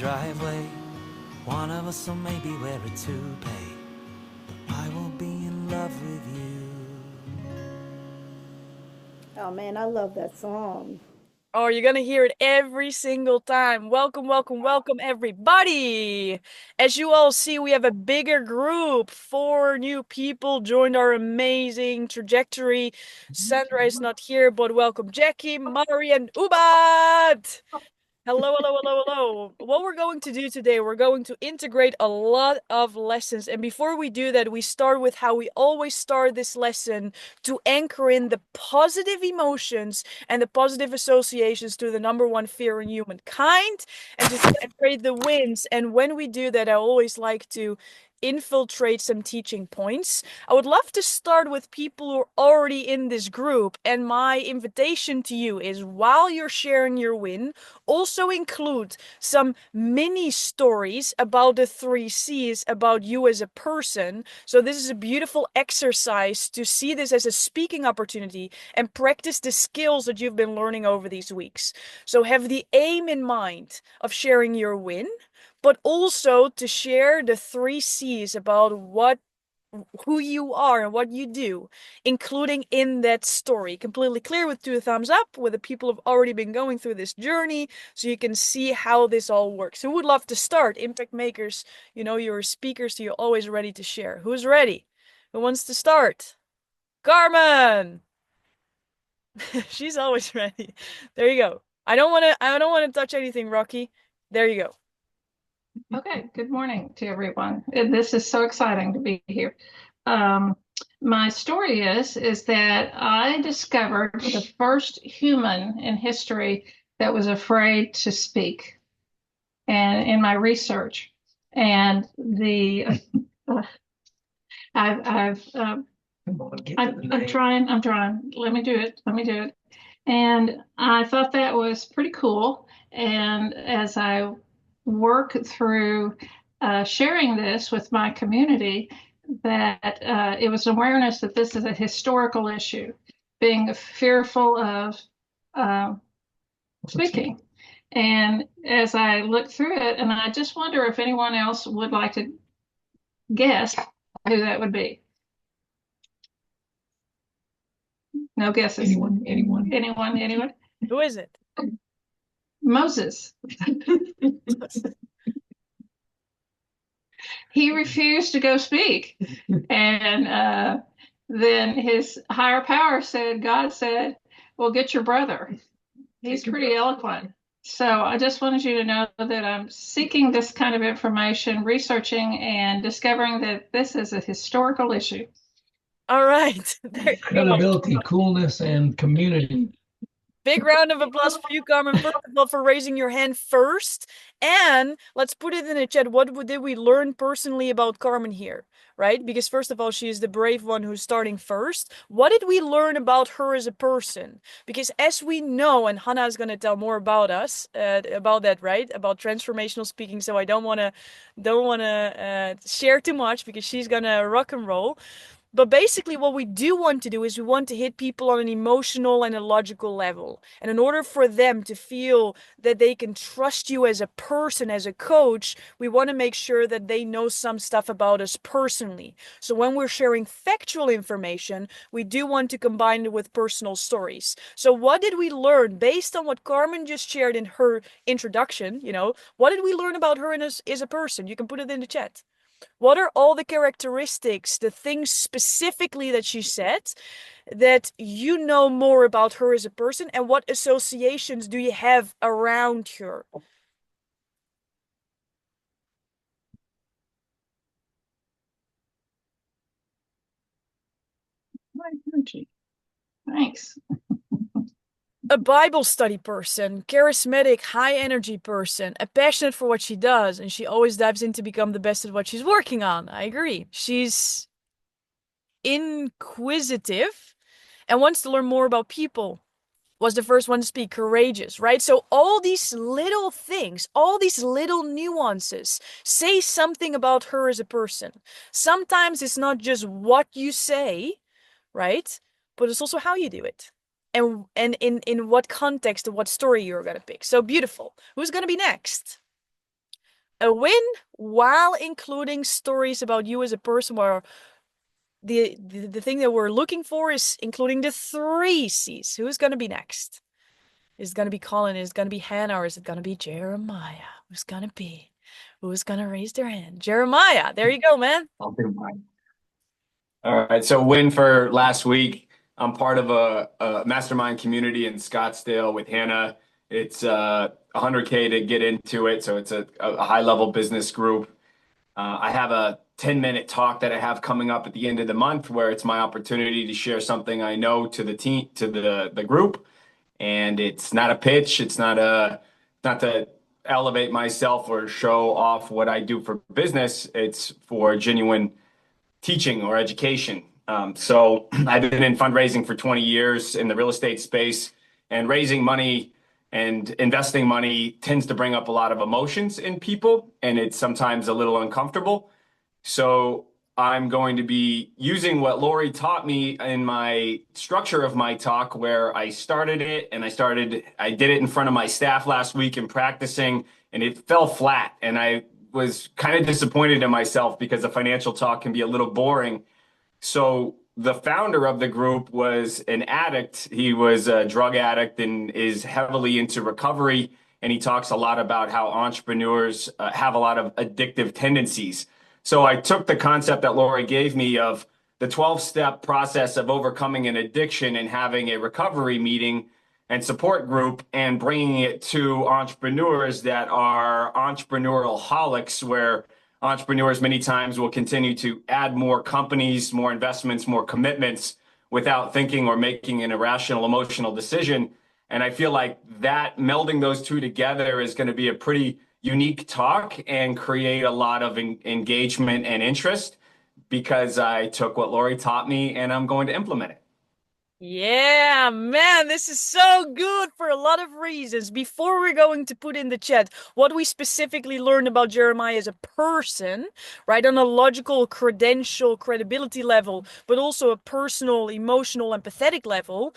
driveway. One of us will maybe wear a toupee, but I will be in love with you. Oh man, I love that song. Oh, you're gonna hear it every single time. Welcome, welcome, welcome, everybody. As you all see, we have a bigger group. 4 new people joined our amazing trajectory. Sandra is not here, but welcome Jackie, Mari, and Ubat. Hello, hello, hello, hello. What we're going to do today, we're going to integrate a lot of lessons. And before we do that, we start with how we always start this lesson to anchor in the positive emotions and the positive associations to the number one fear in humankind and to celebrate the wins. And when we do that, I always like to infiltrate some teaching points. I would love to start with people who are already in this group. And my invitation to you is while you're sharing your win, also include some mini stories about the 3 C's, about you as a person. So this is a beautiful exercise to see this as a speaking opportunity and practice the skills that you've been learning over these weeks. So have the aim in mind of sharing your win, but also to share the 3 C's about who you are and what you do, including in that story. Completely clear with 2 thumbs up, with the people who've already been going through this journey, so you can see how this all works. Who would love to start? Impact makers, you're speakers, so you're always ready to share. Who's ready? Who wants to start? Carmen! She's always ready. There you go. I don't want to touch anything, Rocky. There you go. Okay, good morning to everyone. This is so exciting to be here. Um, my story is that I discovered the first human in history that was afraid to speak, and in my research, and the I've Come on, get to the I'm name. trying. I'm trying. Let me do it. Let me do it. And I thought that was pretty cool. And as I work through sharing this with my community, that it was awareness that this is a historical issue, being fearful of uh, speaking. And as I look through it, and I just wonder if anyone else would like to guess who that would be. No guesses. Anyone? Who is it? Moses. He refused to go speak. And then his higher power said, God said, well, get your brother. He's pretty eloquent. So I just wanted you to know that I'm seeking this kind of information, researching and discovering that this is a historical issue. All right. There you go. Credibility, coolness, and community. Big round of applause for you, Carmen, first of all, for raising your hand first. And let's put it in the chat. What did we learn personally about Carmen here, right? Because first of all, she is the brave one who's starting first. What did we learn about her as a person? Because as we know, and Hannah is going to tell more about us, about that, right? About transformational speaking. So I don't want to share too much because she's going to rock and roll. But basically, what we do want to do is we want to hit people on an emotional and a logical level. And in order for them to feel that they can trust you as a person, as a coach, we want to make sure that they know some stuff about us personally. So when we're sharing factual information, we do want to combine it with personal stories. So what did we learn based on what Carmen just shared in her introduction? What did we learn about her as a person? You can put it in the chat. What are all the characteristics, the things specifically that she said that you know more about her as a person, and what associations do you have around her? Thanks. A Bible study person, charismatic, high energy person, a passionate for what she does, and she always dives in to become the best at what she's working on. I agree. She's inquisitive and wants to learn more about people. Was the first one to speak, courageous, right? So all these little things, all these little nuances say something about her as a person. Sometimes it's not just what you say, right? But it's also how you do it. And in what context and what story you're gonna pick. So beautiful. Who's gonna be next? A win while including stories about you as a person, where the thing that we're looking for is including the three C's. Who's going to be next? Is it going to be Colin? Is it going to be Hannah? Or is it going to be Jeremiah? Who's going to be? Who's going to raise their hand? Jeremiah. There you go, man. I'll do mine. All right. So win for last week. I'm part of a mastermind community in Scottsdale with Hannah. It's 100K to get into it. So it's a high level business group. I have a 10-minute talk that I have coming up at the end of the month where it's my opportunity to share something I know to the team, to the group. And it's not a pitch. It's not to elevate myself or show off what I do for business. It's for genuine teaching or education. So I've been in fundraising for 20 years in the real estate space, and raising money and investing money tends to bring up a lot of emotions in people, and it's sometimes a little uncomfortable. So I'm going to be using what Lori taught me in my structure of my talk, where I started it and I did it in front of my staff last week in practicing, and it fell flat. And I was kind of disappointed in myself because a financial talk can be a little boring. So the founder of the group was an addict. He was a drug addict and is heavily into recovery. And he talks a lot about how entrepreneurs have a lot of addictive tendencies. So I took the concept that Lori gave me of the 12-step process of overcoming an addiction and having a recovery meeting and support group, and bringing it to entrepreneurs that are entrepreneurial holics, where entrepreneurs many times will continue to add more companies, more investments, more commitments without thinking or making an irrational emotional decision. And I feel like that melding those two together is going to be a pretty unique talk and create a lot of engagement and interest, because I took what Lori taught me and I'm going to implement it. Yeah, man, this is so good for a lot of reasons. Before we're going to put in the chat what we specifically learned about Jeremiah as a person, right, on a logical, credential, credibility level, but also a personal, emotional, empathetic level,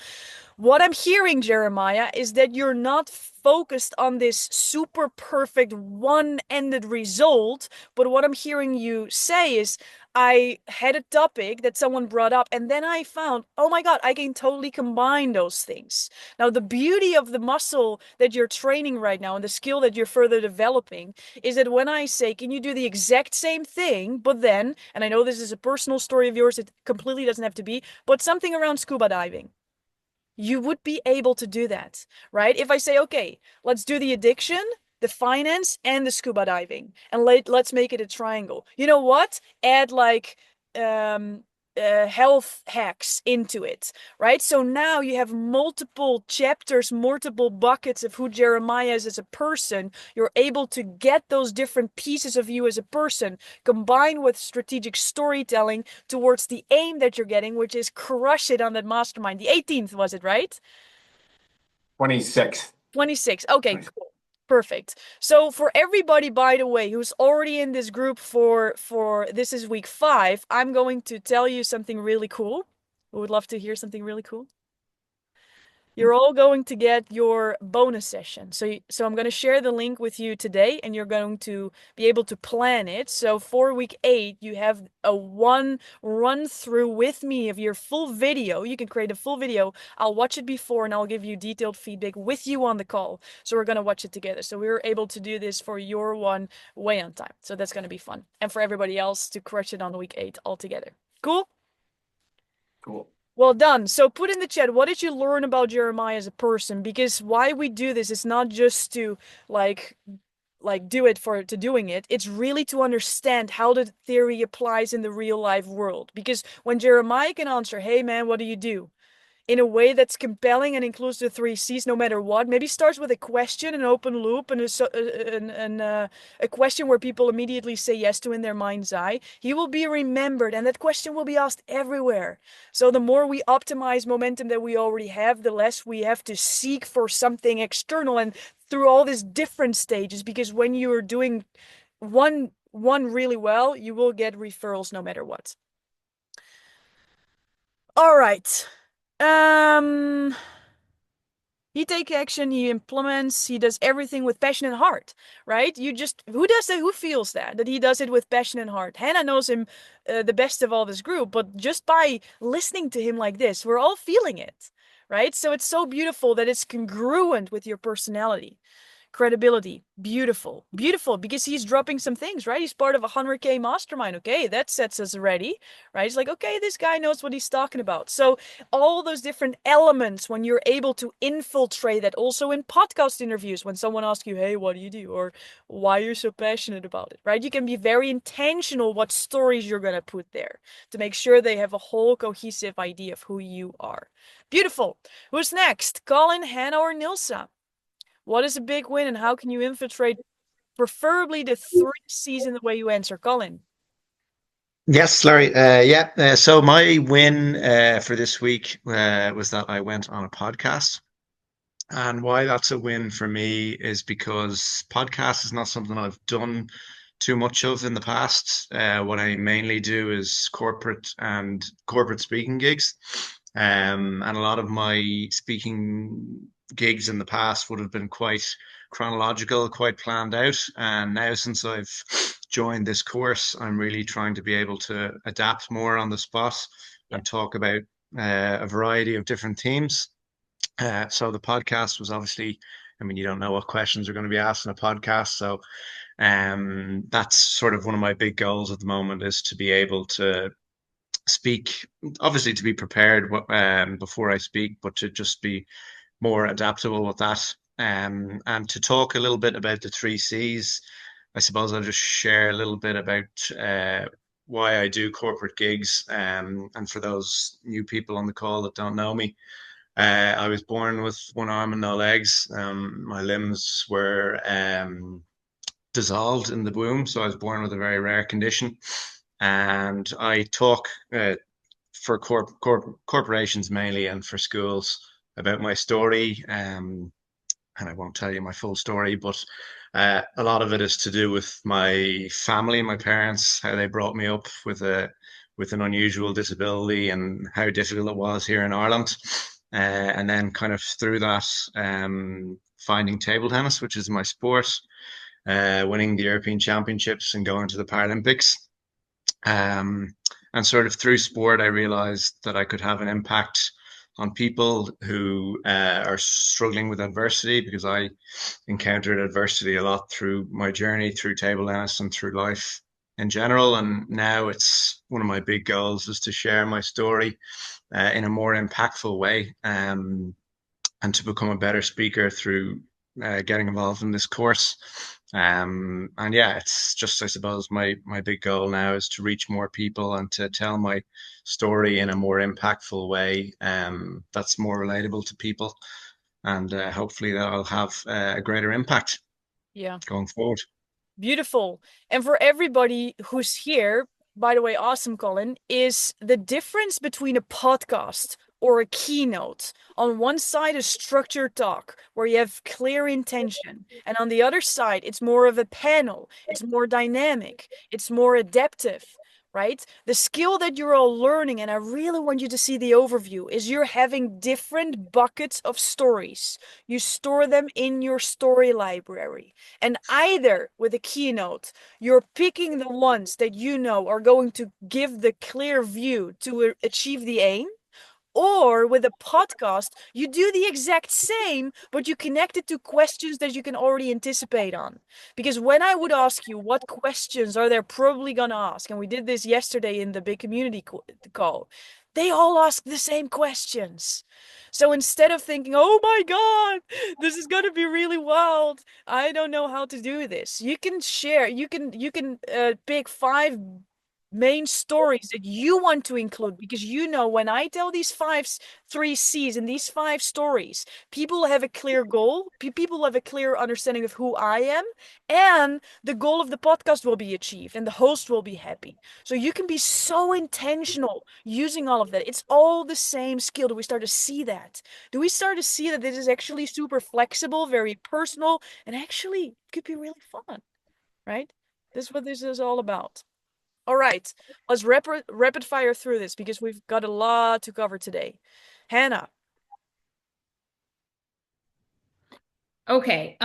what I'm hearing, Jeremiah, is that you're not focused on this super perfect one-ended result, but what I'm hearing you say is, I had a topic that someone brought up, and then I found, oh my God, I can totally combine those things. Now, the beauty of the muscle that you're training right now and the skill that you're further developing is that when I say, can you do the exact same thing, but then, and I know this is a personal story of yours, it completely doesn't have to be, but something around scuba diving. You would be able to do that, right? If I say, okay, let's do the addiction, the finance, and the scuba diving, and let's make it a triangle. You know what? Add like um, health hacks into it, right? So now you have multiple chapters, multiple buckets of who Jeremiah is as a person. You're able to get those different pieces of you as a person, combined with strategic storytelling towards the aim that you're getting, which is crush it on that mastermind. The 18th, was it, right? 26th. 26. Okay, cool. Perfect. So for everybody, by the way, who's already in this group for this is week 5, I'm going to tell you something really cool. We would love to hear something really cool. You're all going to get your bonus session. So I'm going to share the link with you today, and you're going to be able to plan it. So for week 8, you have a one run through with me of your full video. You can create a full video. I'll watch it before and I'll give you detailed feedback with you on the call. So we're going to watch it together. So we were able to do this for your one way on time. So that's going to be fun. And for everybody else to crush it on week 8 all together. Cool? Cool. Well done. So put in the chat, what did you learn about Jeremiah as a person? Because why we do this is not just to like do it for to doing it. It's really to understand how the theory applies in the real life world. Because when Jeremiah can answer, hey man, what do you do? In a way that's compelling and includes the 3 C's no matter what. Maybe starts with a question, an open loop, and a question where people immediately say yes to in their mind's eye. He will be remembered, and that question will be asked everywhere. So the more we optimize momentum that we already have, the less we have to seek for something external and through all these different stages. Because when you are doing one really well, you will get referrals no matter what. All right. He takes action, he implements, he does everything with passion and heart, right? Who does that? Who feels that he does it with passion and heart? Hannah knows him the best of all this group, but just by listening to him like this, we're all feeling it, right? So it's so beautiful that it's congruent with your personality. Credibility, beautiful, beautiful, because he's dropping some things, right? He's part of a 100K mastermind. Okay, that sets us ready, right? It's like, okay, this guy knows what he's talking about. So all those different elements, when you're able to infiltrate that, also in podcast interviews, when someone asks you, hey, what do you do, or why you're so passionate about it, right? You can be very intentional what stories you're going to put there to make sure they have a whole cohesive idea of who you are. Beautiful. Who's next? Colin, Hannah, or Nilsa? What is a big win, and how can you infiltrate preferably the 3 C's in the way you answer? Colin. Yes, Larry. Yeah. So my win for this week was that I went on a podcast. And why that's a win for me is because podcast is not something I've done too much of in the past. What I mainly do is corporate speaking gigs. And a lot of my speaking gigs in the past would have been quite chronological, quite planned out. And now, since I've joined this course, I'm really trying to be able to adapt more on the spot and talk about a variety of different themes. So the podcast was obviously, I mean, you don't know what questions are going to be asked in a podcast. So that's sort of one of my big goals at the moment, is to be able to speak, obviously to be prepared before I speak, but to just be more adaptable with that. And to talk a little bit about the 3 C's, I suppose I'll just share a little bit about why I do corporate gigs. And for those new people on the call that don't know me, I was born with one arm and no legs. My limbs were dissolved in the womb, so I was born with a very rare condition. And I talk for corporations mainly, and for schools, about my story. And I won't tell you my full story, but a lot of it is to do with my family, my parents, how they brought me up with an unusual disability, and how difficult it was here in Ireland. And then kind of through that, finding table tennis, which is my sport, winning the European Championships and going to the Paralympics. Um, and sort of through sport, I realized that I could have an impact on people who are struggling with adversity, because I encountered adversity a lot through my journey through table tennis and through life in general. And now it's one of my big goals is to share my story in a more impactful way, and to become a better speaker through getting involved in this course. And yeah, it's just, I suppose, my big goal now is to reach more people and to tell my story in a more impactful way, that's more relatable to people, and hopefully that'll have a greater impact Yeah. going forward. Beautiful. And for everybody who's here, by the way, awesome, Colin, is the difference between a podcast or a keynote. On one side, a structured talk where you have clear intention. And on the other side, it's more of a panel. It's more dynamic. It's more adaptive, right? The skill that you're all learning, and I really want you to see the overview, is you're having different buckets of stories. You store them in your story library. And either with a keynote, you're picking the ones that you know are going to give the clear view to achieve the aim. Or with a podcast, you do the exact same, but you connect it to questions that you can already anticipate on. Because when I would ask you what questions are they probably gonna ask, and we did this yesterday in the big community call, they all ask the same questions. So instead of thinking, oh my God, this is gonna be really wild, I don't know how to do this, you can share, you can pick 5 main stories that you want to include, because you know when I tell these 3 C's and these 5 stories, people have a clear goal, people have a clear understanding of who I am, and the goal of the podcast will be achieved and the host will be happy. So you can be so intentional using all of that. It's all the same skill. Do we start to see that? Do we start to see that this is actually super flexible, very personal, and actually could be really fun, right? This is what this is all about. All right, let's rapid fire through this because we've got a lot to cover today. Hannah, Okay.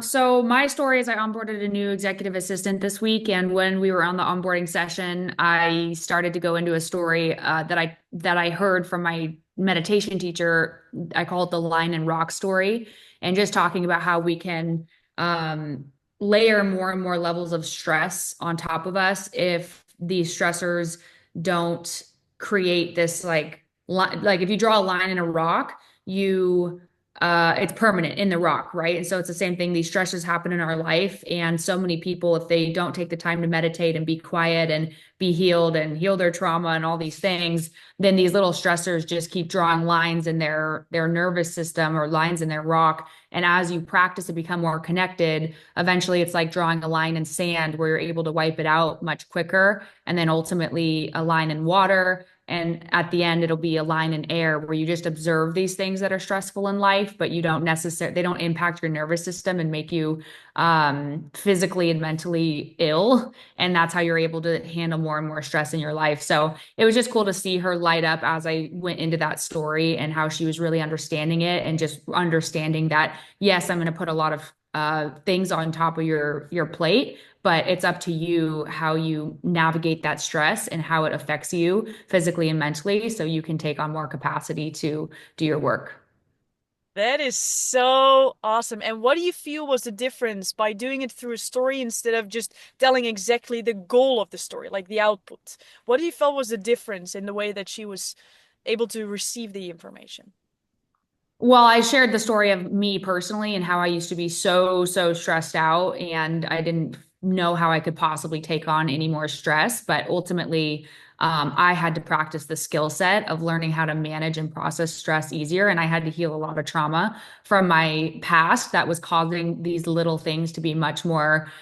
So my story is I onboarded a new executive assistant this week, and when we were on the onboarding session, I started to go into a story that I heard from my meditation teacher. I call it the line and rock story, and just talking about how we can um, layer more and more levels of stress on top of us if these stressors don't create this like if you draw a line in a rock, you it's permanent in the rock, right? And so it's the same thing. These stressors happen in our life. And so many people, if they don't take the time to meditate and be quiet and be healed and heal their trauma and all these things, then these little stressors just keep drawing lines in their nervous system or lines in their rock. And as you practice to become more connected, eventually it's like drawing a line in sand where you're able to wipe it out much quicker. And then ultimately a line in water, and at the end, it'll be a line in air where you just observe these things that are stressful in life, but you don't necessarily, they don't impact your nervous system and make you physically and mentally ill. And that's how you're able to handle more and more stress in your life. So it was just cool to see her light up as I went into that story and how she was really understanding it and just understanding that, yes, I'm going to put a lot of things on top of your plate, but it's up to you how you navigate that stress and how it affects you physically and mentally so you can take on more capacity to do your work. That is so awesome. And what do you feel was the difference by doing it through a story instead of just telling exactly the goal of the story, like the output? What do you feel was the difference in the way that she was able to receive the information? Well, I shared the story of me personally and how I used to be so stressed out, and I didn't know how I could possibly take on any more stress. But ultimately, I had to practice the skill set of learning how to manage and process stress easier. And I had to heal a lot of trauma from my past that was causing these little things to be much more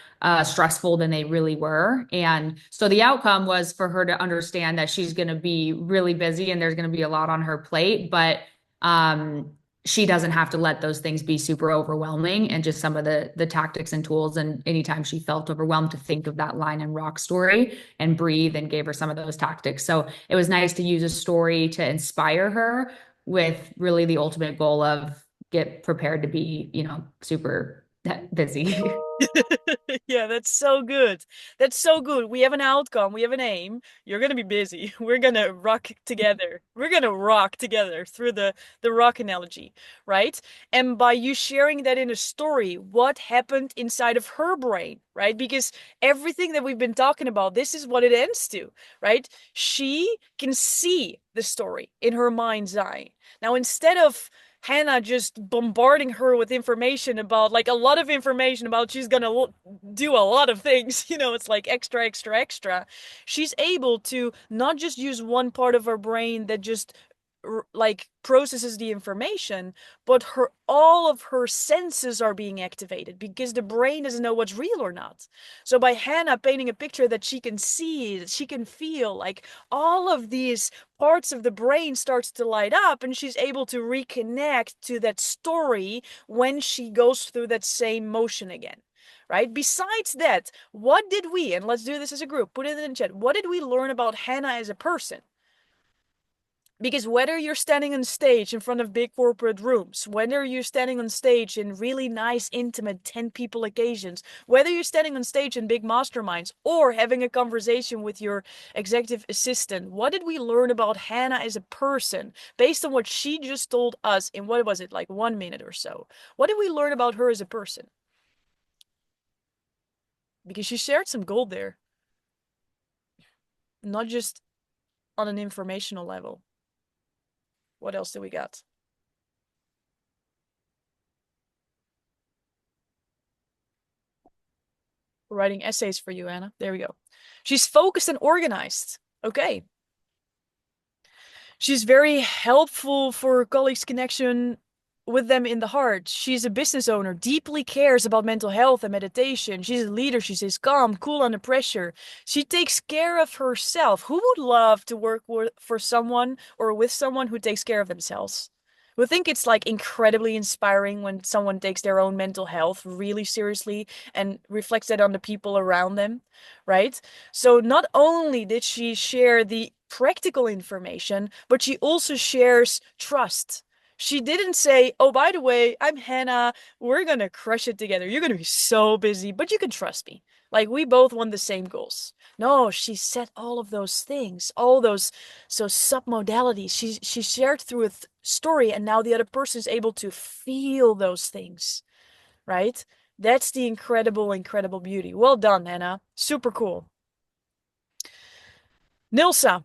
stressful than they really were. And so the outcome was for her to understand that she's going to be really busy and there's going to be a lot on her plate. But um, she doesn't have to let those things be super overwhelming, and just some of the tactics and tools, and anytime she felt overwhelmed, to think of that line and rock story and breathe, and gave her some of those tactics. So it was nice to use a story to inspire her with really the ultimate goal of get prepared to be, super busy. Yeah, that's so good. That's so good. We have an outcome, we have an aim. You're gonna be busy. We're gonna rock together. We're gonna rock together through the rock analogy, right? And by you sharing that in a story, what happened inside of her brain, right? Because everything that we've been talking about, this is what it ends to, right? She can see the story in her mind's eye. Now, instead of Hannah just bombarding her with information about, like, a lot of information about she's gonna do a lot of things, it's like extra, extra, extra. She's able to not just use one part of her brain that just like processes the information, but all of her senses are being activated because the brain doesn't know what's real or not. So by Hannah painting a picture that she can see, that she can feel, like, all of these parts of the brain starts to light up, and she's able to reconnect to that story when she goes through that same motion again. Right? Besides that, what did we, and let's do this as a group, put it in the chat, what did we learn about Hannah as a person? Because whether you're standing on stage in front of big corporate rooms, whether you're standing on stage in really nice, intimate 10 people occasions, whether you're standing on stage in big masterminds or having a conversation with your executive assistant, what did we learn about Hannah as a person based on what she just told us in, what was it, like 1 minute or so? What did we learn about her as a person? Because she shared some gold there, not just on an informational level. What else do we got? Writing essays for you, Anna. There we go. She's focused and organized. Okay. She's very helpful for colleagues' connection with them in the heart. She's a business owner, deeply cares about mental health and meditation. She's a leader. She stays calm, cool under pressure. She takes care of herself. Who would love to work for someone or with someone who takes care of themselves? We think it's like incredibly inspiring when someone takes their own mental health really seriously and reflects that on the people around them, right? So not only did she share the practical information, but she also shares trust. She didn't say, oh, by the way, I'm Hannah. We're gonna crush it together. You're gonna be so busy, but you can trust me. Like, we both want the same goals. No, she said all of those things, all those so submodalities. She shared through a story, and now the other person is able to feel those things, right? That's the incredible, incredible beauty. Well done, Hannah. Super cool. Nilsa.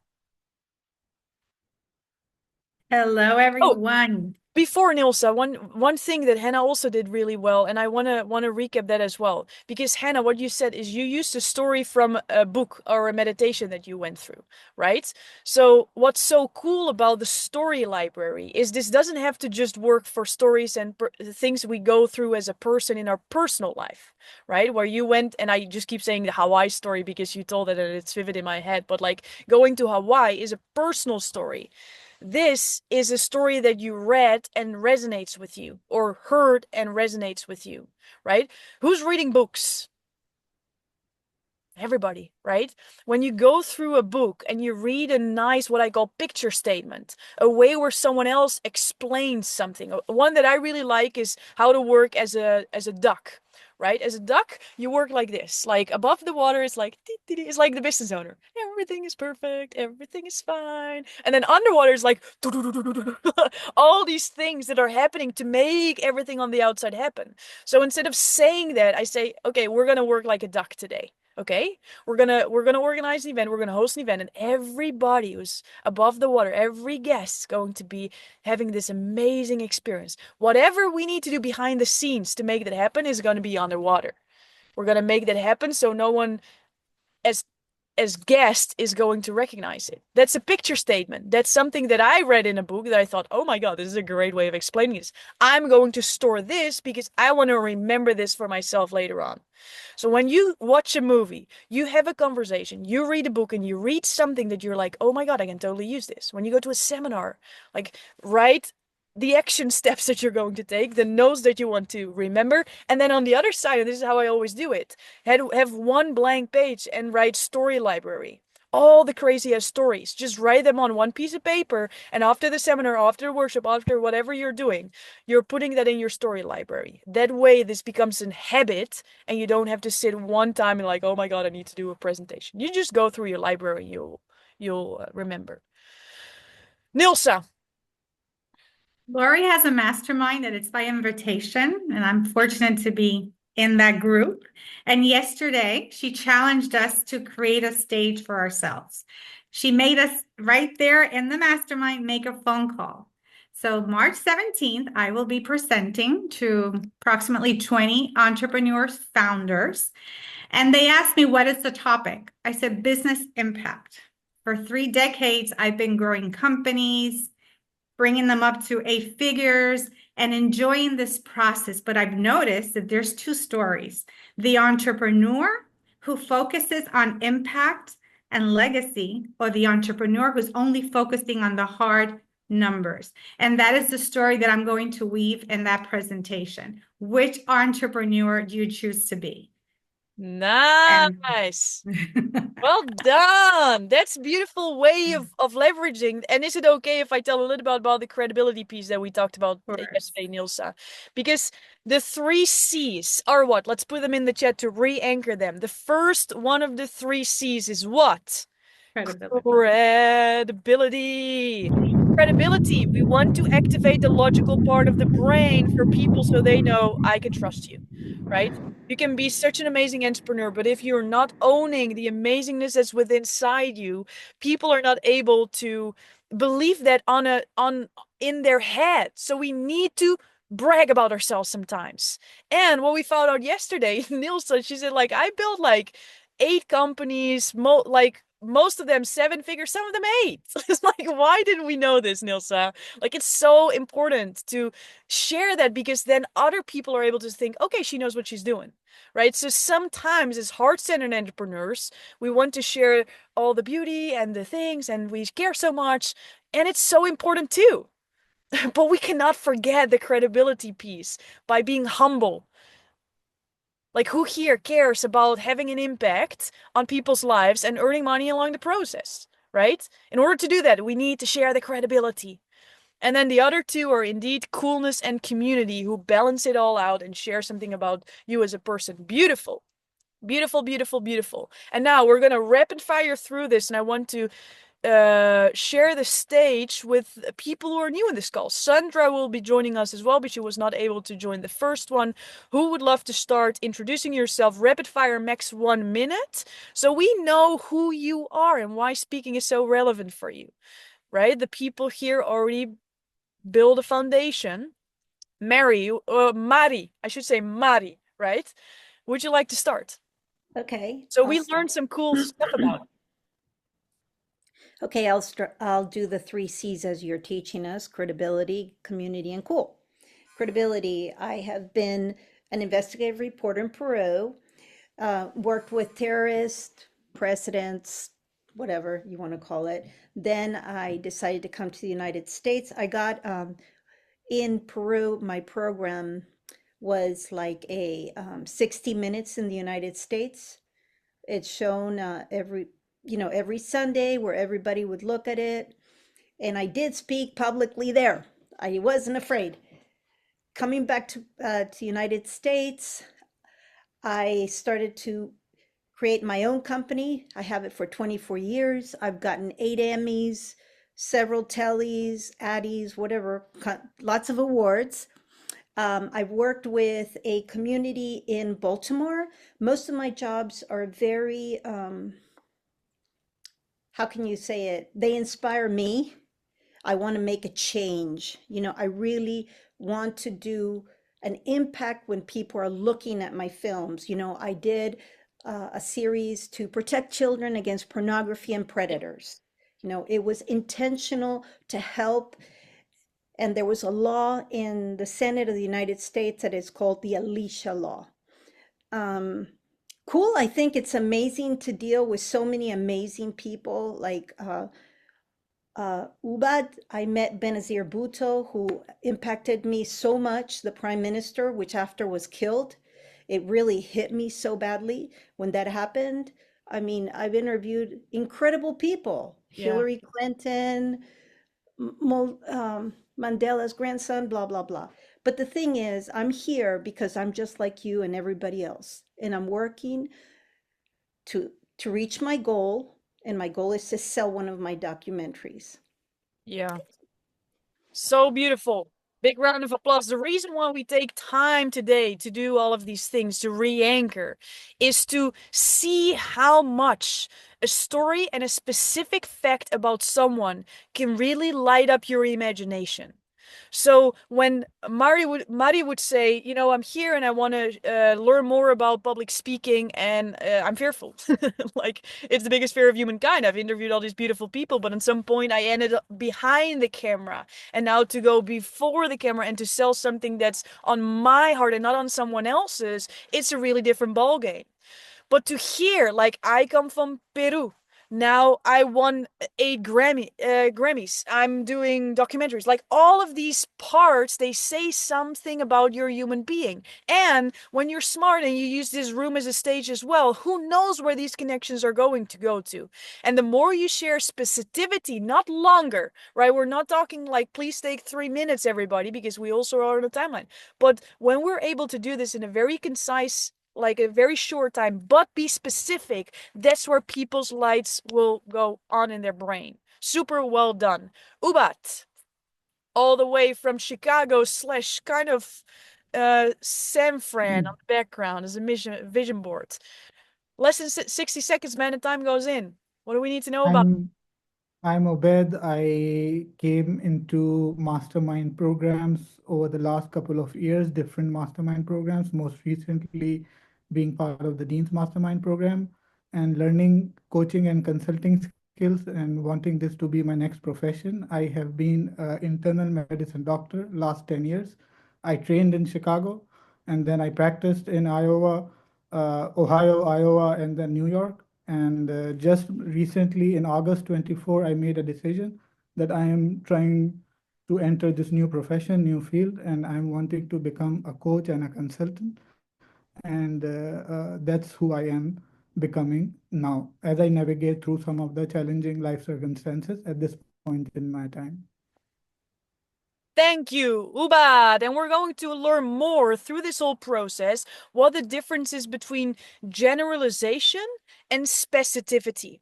Hello, Oh, everyone. before Nilsa, one thing that Hannah also did really well, and I wanna recap that as well. Because Hannah, what you said is you used a story from a book or a meditation that you went through, right? So what's so cool about the story library is this doesn't have to just work for stories and things we go through as a person in our personal life, right? Where you went, and I just keep saying the Hawaii story because you told it and it's vivid in my head, but like going to Hawaii is a personal story. This is a story that you read and resonates with you, or heard and resonates with you, right? Who's reading books? Everybody, right? When you go through a book and you read a nice, what I call picture statement, a way where someone else explains something. One that I really like is how to work as a duck, right? As a duck, you work like this. Like above the water, it's like the business owner. Everything is perfect, everything is fine. And then underwater is like all these things that are happening to make everything on the outside happen. So instead of saying that, I say, okay, we're gonna work like a duck today. Okay, we're gonna organize an event, we're gonna host an event, and everybody who's above the water, every guest is going to be having this amazing experience. Whatever we need to do behind the scenes to make that happen is going to be underwater. We're gonna make that happen so no one as as guest is going to recognize it. That's a picture statement. That's something that I read in a book that I thought, oh my God, this is a great way of explaining this. I'm going to store this because I want to remember this for myself later on. So when you watch a movie, you have a conversation, you read a book, and you read something that you're like, oh my God, I can totally use this. When you go to a seminar, like write the action steps that you're going to take, the notes that you want to remember, and then on the other side, and this is how I always do it, have one blank page and write story library. All the craziest stories. Just write them on one piece of paper, and after the seminar, after the workshop, after whatever you're doing, you're putting that in your story library. That way, this becomes a habit, and you don't have to sit one time and like, oh my God, I need to do a presentation. You just go through your library, you'll remember. Nilsa. Lori has a mastermind that it's by invitation, and I'm fortunate to be in that group. And yesterday, she challenged us to create a stage for ourselves. She made us right there in the mastermind make a phone call. So March 17th, I will be presenting to approximately 20 entrepreneurs, founders. And they asked me, what is the topic? I said, business impact. For 3 decades, I've been growing companies, bringing them up to 8 figures, and enjoying this process. But I've noticed that there's two stories: the entrepreneur who focuses on impact and legacy, or the entrepreneur who's only focusing on the hard numbers. And that is the story that I'm going to weave in that presentation. Which entrepreneur do you choose to be? And Nice. Well done. That's a beautiful way of leveraging. And is it okay if I tell a little bit about the credibility piece that we talked about of course, yesterday, Nilsa? Because the 3 C's are what? Let's put them in the chat to re-anchor them. The first one of the 3 C's is what? credibility. Credibility. Credibility. We want to activate the logical part of the brain for people so they know I can trust you, right? You can be such an amazing entrepreneur, but if you're not owning the amazingness that's within inside you, people are not able to believe that on in their head. So we need to brag about ourselves sometimes. And what we found out yesterday, Nilsa, she said, like, I built like 8 companies, like most of them 7 figures, some of them 8. It's like, why didn't we know this, Nilsa? Like, it's so important to share that because then other people are able to think, okay, she knows what she's doing, right? So sometimes as heart-centered entrepreneurs, we want to share all the beauty and the things, and we care so much, and it's so important too. But we cannot forget the credibility piece by being humble. Like, who here cares about having an impact on people's lives and earning money along the process, right? In order to do that, we need to share the credibility. And then the other two are indeed coolness and community, who balance it all out and share something about you as a person. Beautiful. Beautiful, beautiful, beautiful. And now we're going to rapid fire through this, and I want to share the stage with people who are new in this call. Sandra will be joining us as well, but she was not able to join the first one. Who would love to start introducing yourself? Rapid fire, max 1 minute. So we know who you are and why speaking is so relevant for you, right? The people here already build a foundation. Mari, I should say Mari, right? Would you like to start? Okay, So I'll we start. learned some cool stuff about it. Okay, I'll do the three C's as you're teaching us: credibility, community, and cool. Credibility, I have been an investigative reporter in Peru, worked with terrorists, presidents, whatever you want to call it. Then I decided to come to the United States. I got in Peru, my program was like a 60 minutes in the United States. It's shown every Sunday where everybody would look at it. And I did speak publicly there. I wasn't afraid. Coming back to United States, I started to create my own company. I have it for 24 years. I've gotten 8 Emmys, several Tellys, Addies, whatever, lots of awards. I've worked with a community in Baltimore. Most of my jobs are very, how can you say it? They inspire me. I want to make a change. I really want to do an impact when people are looking at my films. I did a series to protect children against pornography and predators. It was intentional to help. And there was a law in the Senate of the United States that is called the Alicia Law. Cool. I think it's amazing to deal with so many amazing people like Ubad. I met Benazir Bhutto, who impacted me so much, the prime minister, which after was killed. It really hit me so badly when that happened. I mean, I've interviewed incredible people, Yeah. Hillary Clinton, Mandela's grandson, blah, blah, blah. But the thing is, I'm here because I'm just like you and everybody else. And I'm working to reach my goal. And my goal is to sell one of my documentaries. Yeah. So beautiful. Big round of applause. The reason why we take time today to do all of these things, to re-anchor, is to see how much a story and a specific fact about someone can really light up your imagination. So when Mari would say, I'm here and I want to learn more about public speaking, and I'm fearful. Like, it's the biggest fear of humankind. I've interviewed all these beautiful people, but at some point I ended up behind the camera, and now to go before the camera and to sell something that's on my heart and not on someone else's, it's a really different ballgame. But to hear, like, I come from Peru. Now I won 8 Grammys. I'm doing documentaries. Like, all of these parts, they say something about your human being. And when you're smart and you use this room as a stage as well, who knows where these connections are going to go to? And the more you share specificity, not longer, right? We're not talking like, please take 3 minutes, everybody, because we also are on a timeline. But when we're able to do this in a very concise, like a very short time, but be specific, that's where people's lights will go on in their brain. Super well done. Ubat, all the way from Chicago slash kind of San Fran on the background as a vision board. Less than 60 seconds, man, and time goes in. What do we need to know about? I'm I'm Obed. I came into mastermind programs over the last couple of years, different mastermind programs, most recently being part of the Dean's Mastermind program and learning coaching and consulting skills and wanting this to be my next profession. I have been an internal medicine doctor last 10 years. I trained in Chicago and then I practiced in Ohio, Iowa, and then New York. And just recently in August 24, I made a decision that I am trying to enter this new profession, new field, and I'm wanting to become a coach and a consultant. And that's who I am becoming now as I navigate through some of the challenging life circumstances at this point in my time. Thank you, Ubad. And we're going to learn more through this whole process what the difference is between generalization and specificity.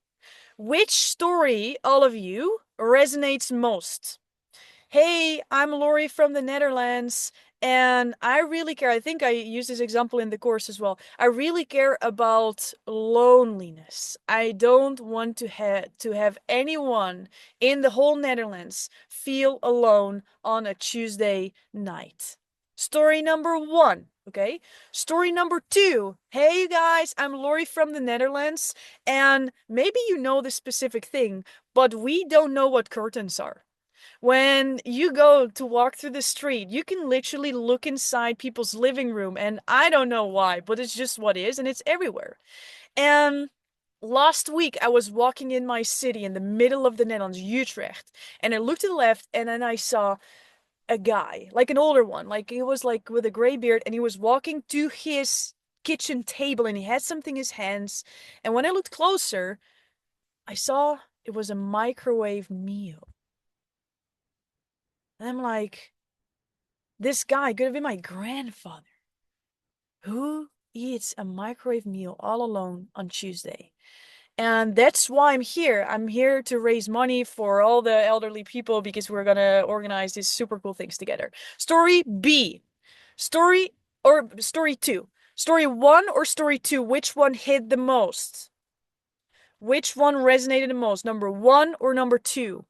Which story, all of you, resonates most? Hey, I'm Lori from the Netherlands, and I really care. I think I use this example in the course as well. I really care about loneliness. I don't want to have anyone in the whole Netherlands feel alone on a Tuesday night. Story number 1, okay? Story number 2. Hey, you guys, I'm Lori from the Netherlands, and maybe you know this specific thing, but we don't know what curtains are. When you go to walk through the street, you can literally look inside people's living room, and I don't know why, but it's just what is, and it's everywhere. And last week, I was walking in my city in the middle of the Netherlands, Utrecht, and I looked to the left, and then I saw a guy, like an older one, like he was like with a gray beard, and he was walking to his kitchen table, and he had something in his hands. And when I looked closer, I saw it was a microwave meal. And I'm like, this guy could have been my grandfather. Who eats a microwave meal all alone on Tuesday? And that's why I'm here. I'm here to raise money for all the elderly people because we're gonna organize these super cool things together. Story B. Story 2. Story 1 or story 2, which one hit the most? Which one resonated the most? Number 1 or number 2?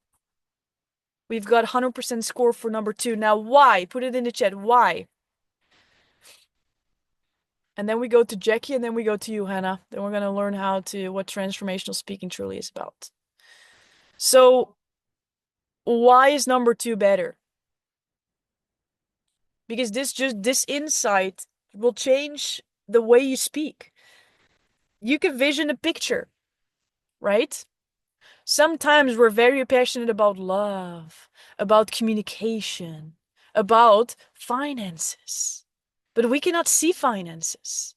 We've got 100% score for number 2. Now, why? Put it in the chat. Why? And then we go to Jackie, and then we go to you, Hannah. Then we're going to learn what transformational speaking truly is about. So, why is number 2 better? Because this insight will change the way you speak. You can vision a picture, right? Sometimes we're very passionate about love, about communication, about finances. But we cannot see finances.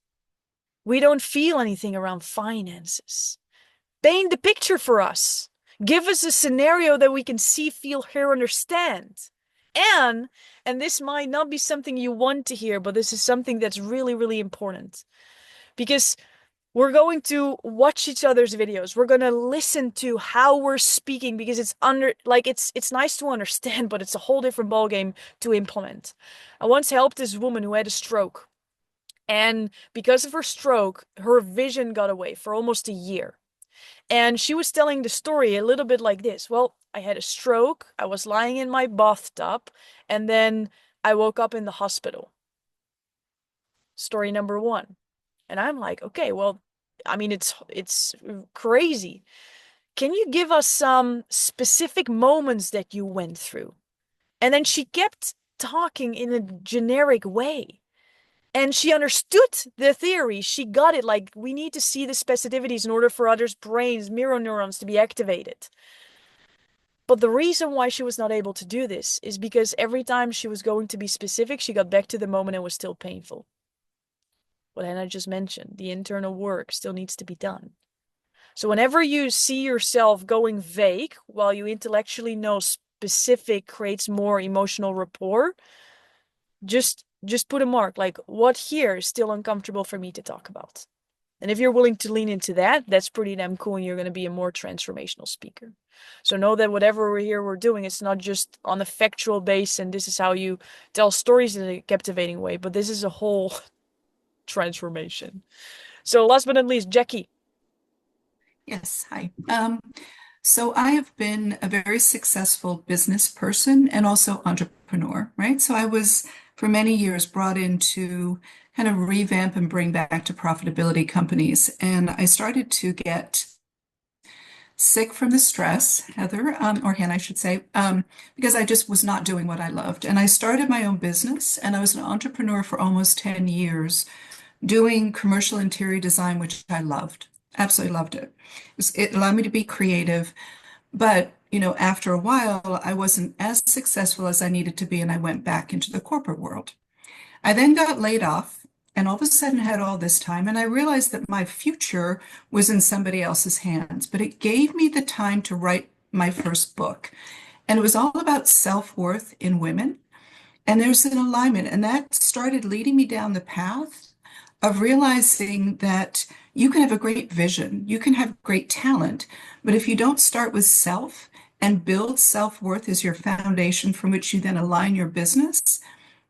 We don't feel anything around finances. Paint the picture for us. Give us a scenario that we can see, feel, hear, understand. And this might not be something you want to hear, but this is something that's really, really important. Because we're going to watch each other's videos. We're going to listen to how we're speaking because it's nice to understand, but it's a whole different ballgame to implement. I once helped this woman who had a stroke. And because of her stroke, her vision got away for almost a year. And she was telling the story a little bit like this. Well, I had a stroke. I was lying in my bathtub, and then I woke up in the hospital. Story number 1. And I'm like, okay, well, I mean, it's crazy. Can you give us some specific moments that you went through? And then she kept talking in a generic way. And she understood the theory. She got it. Like, we need to see the specificities in order for others' brains, mirror neurons, to be activated. But the reason why she was not able to do this is because every time she was going to be specific, she got back to the moment and was still painful. What Hannah just mentioned, the internal work still needs to be done. So whenever you see yourself going vague while you intellectually know specific creates more emotional rapport, just put a mark, like what here is still uncomfortable for me to talk about. And if you're willing to lean into that, that's pretty damn cool, and you're going to be a more transformational speaker. So know that whatever we're doing, it's not just on a factual base and this is how you tell stories in a captivating way, but this is a whole transformation. So last but not least, Jackie. Yes, hi. So I have been a very successful business person and also entrepreneur, right? So I was for many years brought in to kind of revamp and bring back to profitability companies. And I started to get sick from the stress, Heather, or Hannah, I should say, because I just was not doing what I loved. And I started my own business, and I was an entrepreneur for almost 10 years doing commercial interior design, which I loved. Absolutely loved it. It allowed me to be creative, but after a while, I wasn't as successful as I needed to be, and I went back into the corporate world. I then got laid off, and all of a sudden had all this time, and I realized that my future was in somebody else's hands, but it gave me the time to write my first book. And it was all about self-worth in women. And there's an alignment, and that started leading me down the path of realizing that you can have a great vision, you can have great talent, but if you don't start with self and build self-worth as your foundation from which you then align your business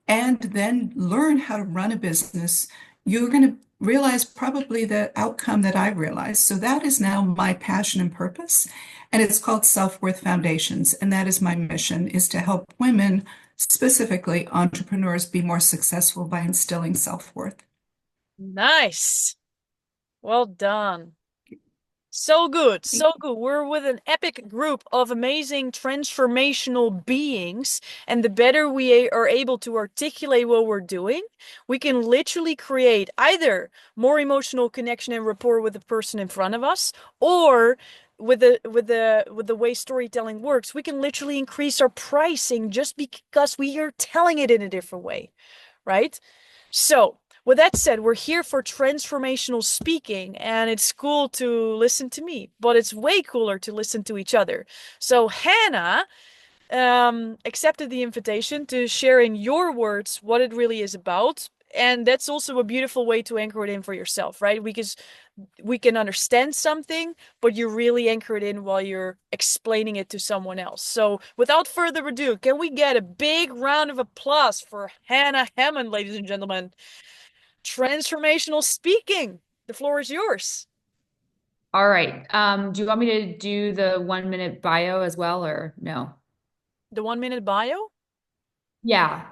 and then learn how to run a business, you're going to realize probably the outcome that I realized. So that is now my passion and purpose. And it's called Self-Worth Foundations. And that is my mission, is to help women, specifically entrepreneurs, be more successful by instilling self-worth. Nice. Well done. So good, so good. We're with an epic group of amazing transformational beings, and the better we are able to articulate what we're doing, we can literally create either more emotional connection and rapport with the person in front of us, or with the way storytelling works, we can literally increase our pricing just because we are telling it in a different way, right? So, with that said, we're here for transformational speaking, and it's cool to listen to me, but it's way cooler to listen to each other. So Hannah accepted the invitation to share in your words what it really is about. And that's also a beautiful way to anchor it in for yourself, right? Because we can understand something, but you really anchor it in while you're explaining it to someone else. So without further ado, can we get a big round of applause for Hannah Hammond, ladies and gentlemen? Transformational speaking. The floor is yours. All right. Do you want me to do the 1 minute bio as well, or no? The 1 minute bio Yeah,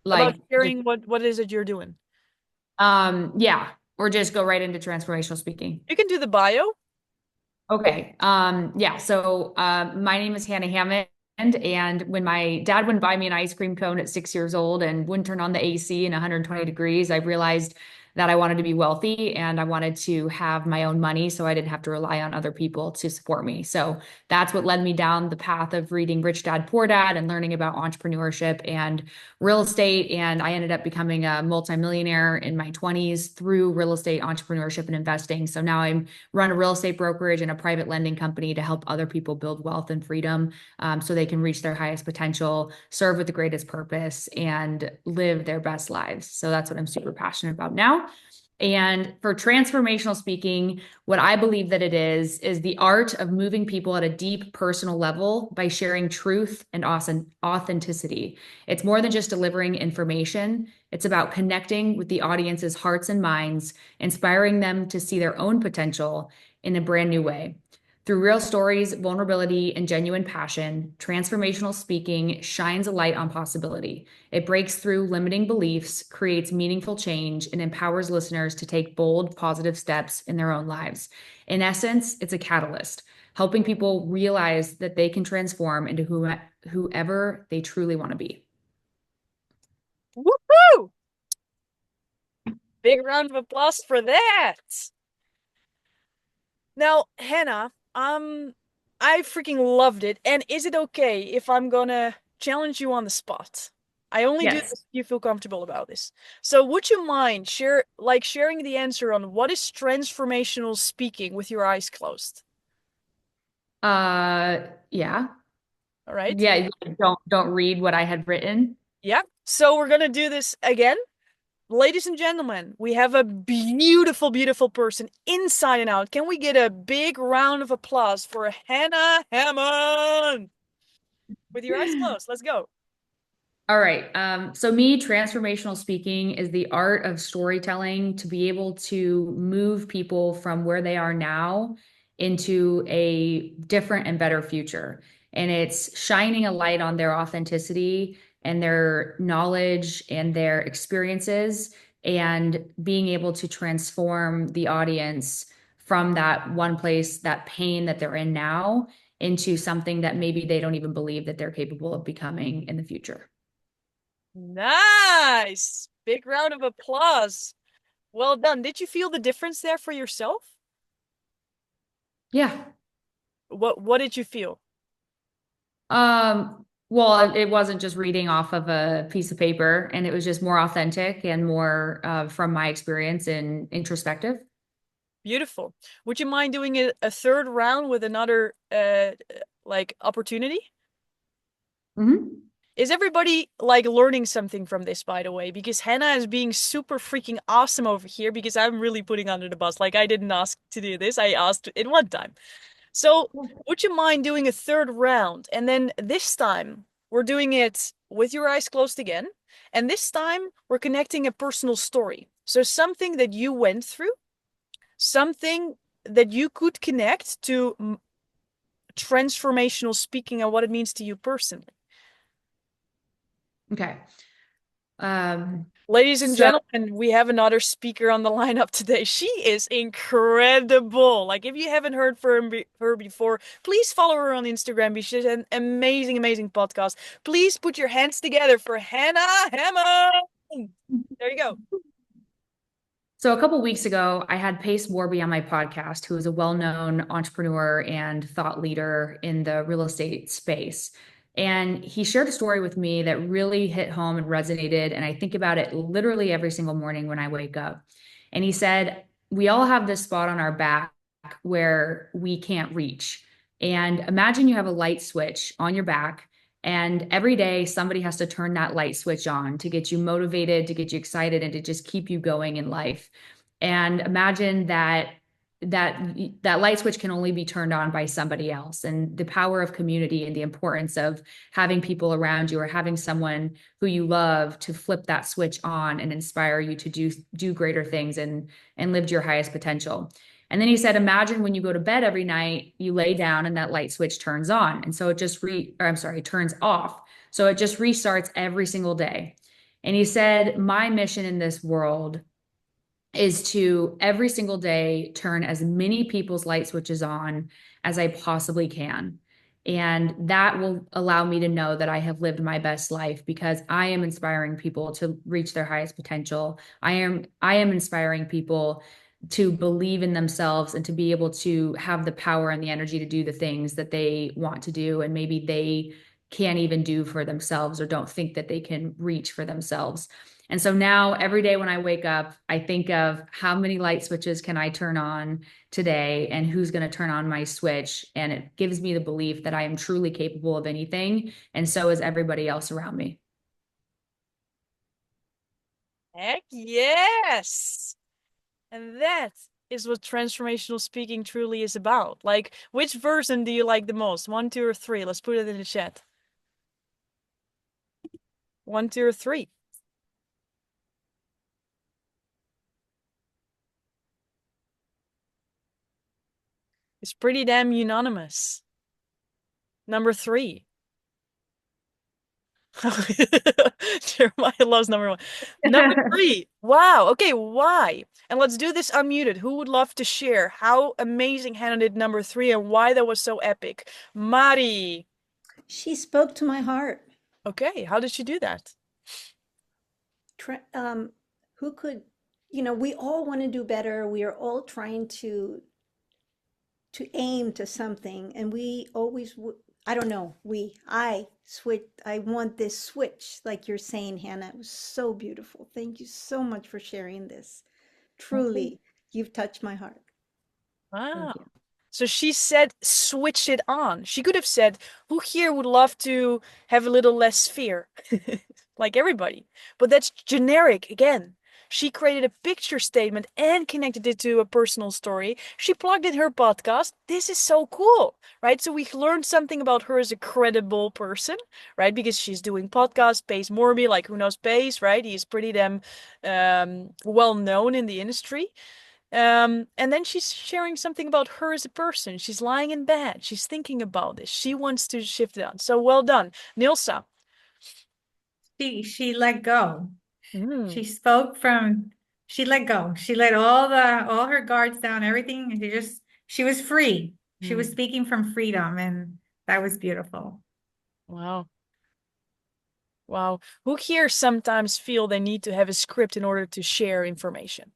about like sharing what is it you're doing. yeah, or just go right into transformational speaking. You can do the bio. Okay. Yeah. So, my name is Hannah Hammond, and when my dad wouldn't buy me an ice cream cone at 6 years old and wouldn't turn on the AC in 120 degrees, I realized that I wanted to be wealthy and I wanted to have my own money so I didn't have to rely on other people to support me. So that's what led me down the path of reading Rich Dad Poor Dad and learning about entrepreneurship and real estate. And I ended up becoming a multimillionaire in my 20s through real estate entrepreneurship and investing. So now I'm run a real estate brokerage and a private lending company to help other people build wealth and freedom, so they can reach their highest potential, serve with the greatest purpose, and live their best lives. So that's what I'm super passionate about now. And for transformational speaking, what I believe that it is the art of moving people at a deep personal level by sharing truth and authenticity. It's more than just delivering information. It's about connecting with the audience's hearts and minds, inspiring them to see their own potential in a brand new way. Through real stories, vulnerability, and genuine passion, transformational speaking shines a light on possibility. It breaks through limiting beliefs, creates meaningful change, and empowers listeners to take bold, positive steps in their own lives. In essence, it's a catalyst, helping people realize that they can transform into whoever they truly want to be. Woohoo! Big round of applause for that. Now, Hannah, I freaking loved it. And is it okay if I'm gonna challenge you on the spot? I only do Yes. this if you feel comfortable about this. So would you mind sharing the answer on what is transformational speaking with your eyes closed? Yeah. All right. Yeah, don't read what I had written. Yeah. So we're gonna do this again. Ladies and gentlemen, we have a beautiful, beautiful person inside and out. Can we get a big round of applause for Hannah Hammond? With your eyes closed, let's go. All right. So me, transformational speaking is the art of storytelling to be able to move people from where they are now into a different and better future. And it's shining a light on their authenticity and their knowledge and their experiences and being able to transform the audience from that one place, that pain that they're in now, into something that maybe they don't even believe that they're capable of becoming in the future. Nice. Big round of applause. Well done. Did you feel the difference there for yourself? Yeah. What did you feel? Well, it wasn't just reading off of a piece of paper, and it was just more authentic and more from my experience and introspective. Beautiful. Would you mind doing a third round with another like opportunity? Mhm. Is everybody like learning something from this, by the way? Because Hannah is being super freaking awesome over here because I'm really putting under the bus. Like I didn't ask to do this. I asked it one time. So would you mind doing a third round? And then this time we're doing it with your eyes closed again. And this time we're connecting a personal story. So something that you went through, something that you could connect to transformational speaking and what it means to you personally. Okay. Ladies and So gentlemen, we have another speaker on the lineup today. She is incredible. Like, if you haven't heard from her before, please follow her on Instagram. She's an amazing, amazing podcast. Please put your hands together for Hannah Hammond. There you go. So a couple weeks ago, I had Pace Warby on my podcast, who is a well-known entrepreneur and thought leader in the real estate space. And he shared a story with me that really hit home and resonated. And I think about it literally every single morning when I wake up. And he said, we all have this spot on our back where we can't reach. And imagine you have a light switch on your back, and every day, somebody has to turn that light switch on to get you motivated, to get you excited, and to just keep you going in life. And imagine that light switch can only be turned on by somebody else. And the power of community and the importance of having people around you or having someone who you love to flip that switch on and inspire you to do greater things and live to your highest potential. And then he said, imagine when you go to bed every night, you lay down and that light switch turns on. And so it just turns off. So it just restarts every single day. And he said, my mission in this world is to every single day turn as many people's light switches on as I possibly can. And that will allow me to know that I have lived my best life because I am inspiring people to reach their highest potential. I am inspiring people to believe in themselves and to be able to have the power and the energy to do the things that they want to do and maybe they can't even do for themselves or don't think that they can reach for themselves. And so now every day when I wake up, I think of how many light switches can I turn on today and who's going to turn on my switch. And it gives me the belief that I am truly capable of anything. And so is everybody else around me. Heck yes. And that is what transformational speaking truly is about. Like, which version do you like the most? 1, 2, or 3? Let's put it in the chat. 1, 2, or 3. It's pretty damn unanimous. Number 3. Jeremiah loves number 1. Number 3. Wow. Okay, why? And let's do this unmuted. Who would love to share how amazing Hannah did number 3 and why that was so epic? Mari. She spoke to my heart. Okay, how did she do that? Who could, we all want to do better. We are all trying to aim to something, and we always I don't know, I want this switch, like you're saying, Hannah. It was so beautiful. Thank you so much for sharing this. Truly, you've touched my heart. Wow. Thank you. So she said, switch it on. She could have said, who here would love to have a little less fear? Like everybody. But that's generic again. She created a picture statement and connected it to a personal story. She plugged in her podcast. This is so cool, right? So we learned something about her as a credible person, right? Because she's doing podcasts, Pace Morby, like who knows Pace, right? He's pretty damn well known in the industry. And then she's sharing something about her as a person. She's lying in bed. She's thinking about this. She wants to shift it on. So well done. Nilsa. She let go. Mm. She let go. She let all her guards down, everything, and she was free. She was speaking from freedom, and that was beautiful. Wow. Wow. Who here sometimes feel they need to have a script in order to share information,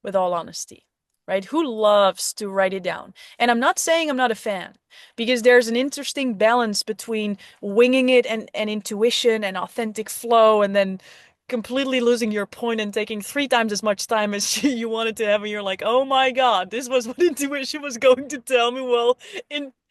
with all honesty, right? Who loves to write it down? And I'm not saying I'm not a fan, because there's an interesting balance between winging it and intuition and authentic flow, and then completely losing your point and taking 3 times as much time as you wanted to have, and you're like, oh my God, this was what intuition was going to tell me. Well,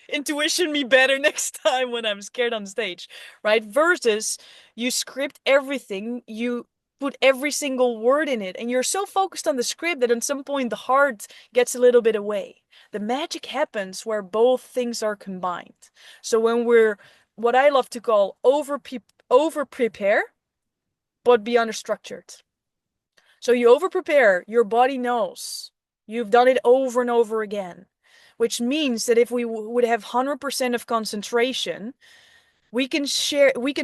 intuition me better next time when I'm scared on stage, right? Versus you script everything, you put every single word in it, and you're so focused on the script that at some point the heart gets a little bit away. The magic happens where both things are combined. So when we're what I love to call over prepare, but be understructured. So you over prepare, your body knows. You've done it over and over again, which means that if we would have 100% of concentration, we can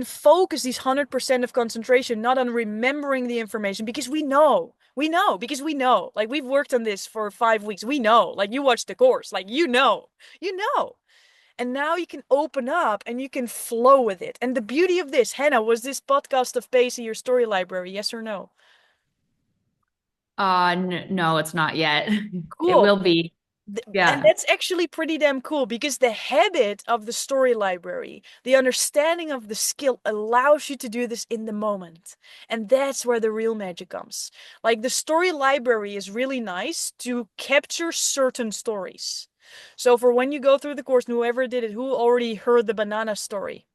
focus these 100% of concentration not on remembering the information because we know. Because we know. Like we've worked on this for 5 weeks. We know. Like you watched the course. Like you know. You know. And now you can open up and you can flow with it. And the beauty of this, Hannah, was this podcast of Psa I your story library, yes or no? No, it's not yet. It Cool. will be. And Yeah. that's actually pretty damn cool because the habit of the story library, the understanding of the skill allows you to do this in the moment. And that's where the real magic comes. Like the story library is really nice to capture certain stories. So for when you go through the course, and whoever did it, who already heard the banana story?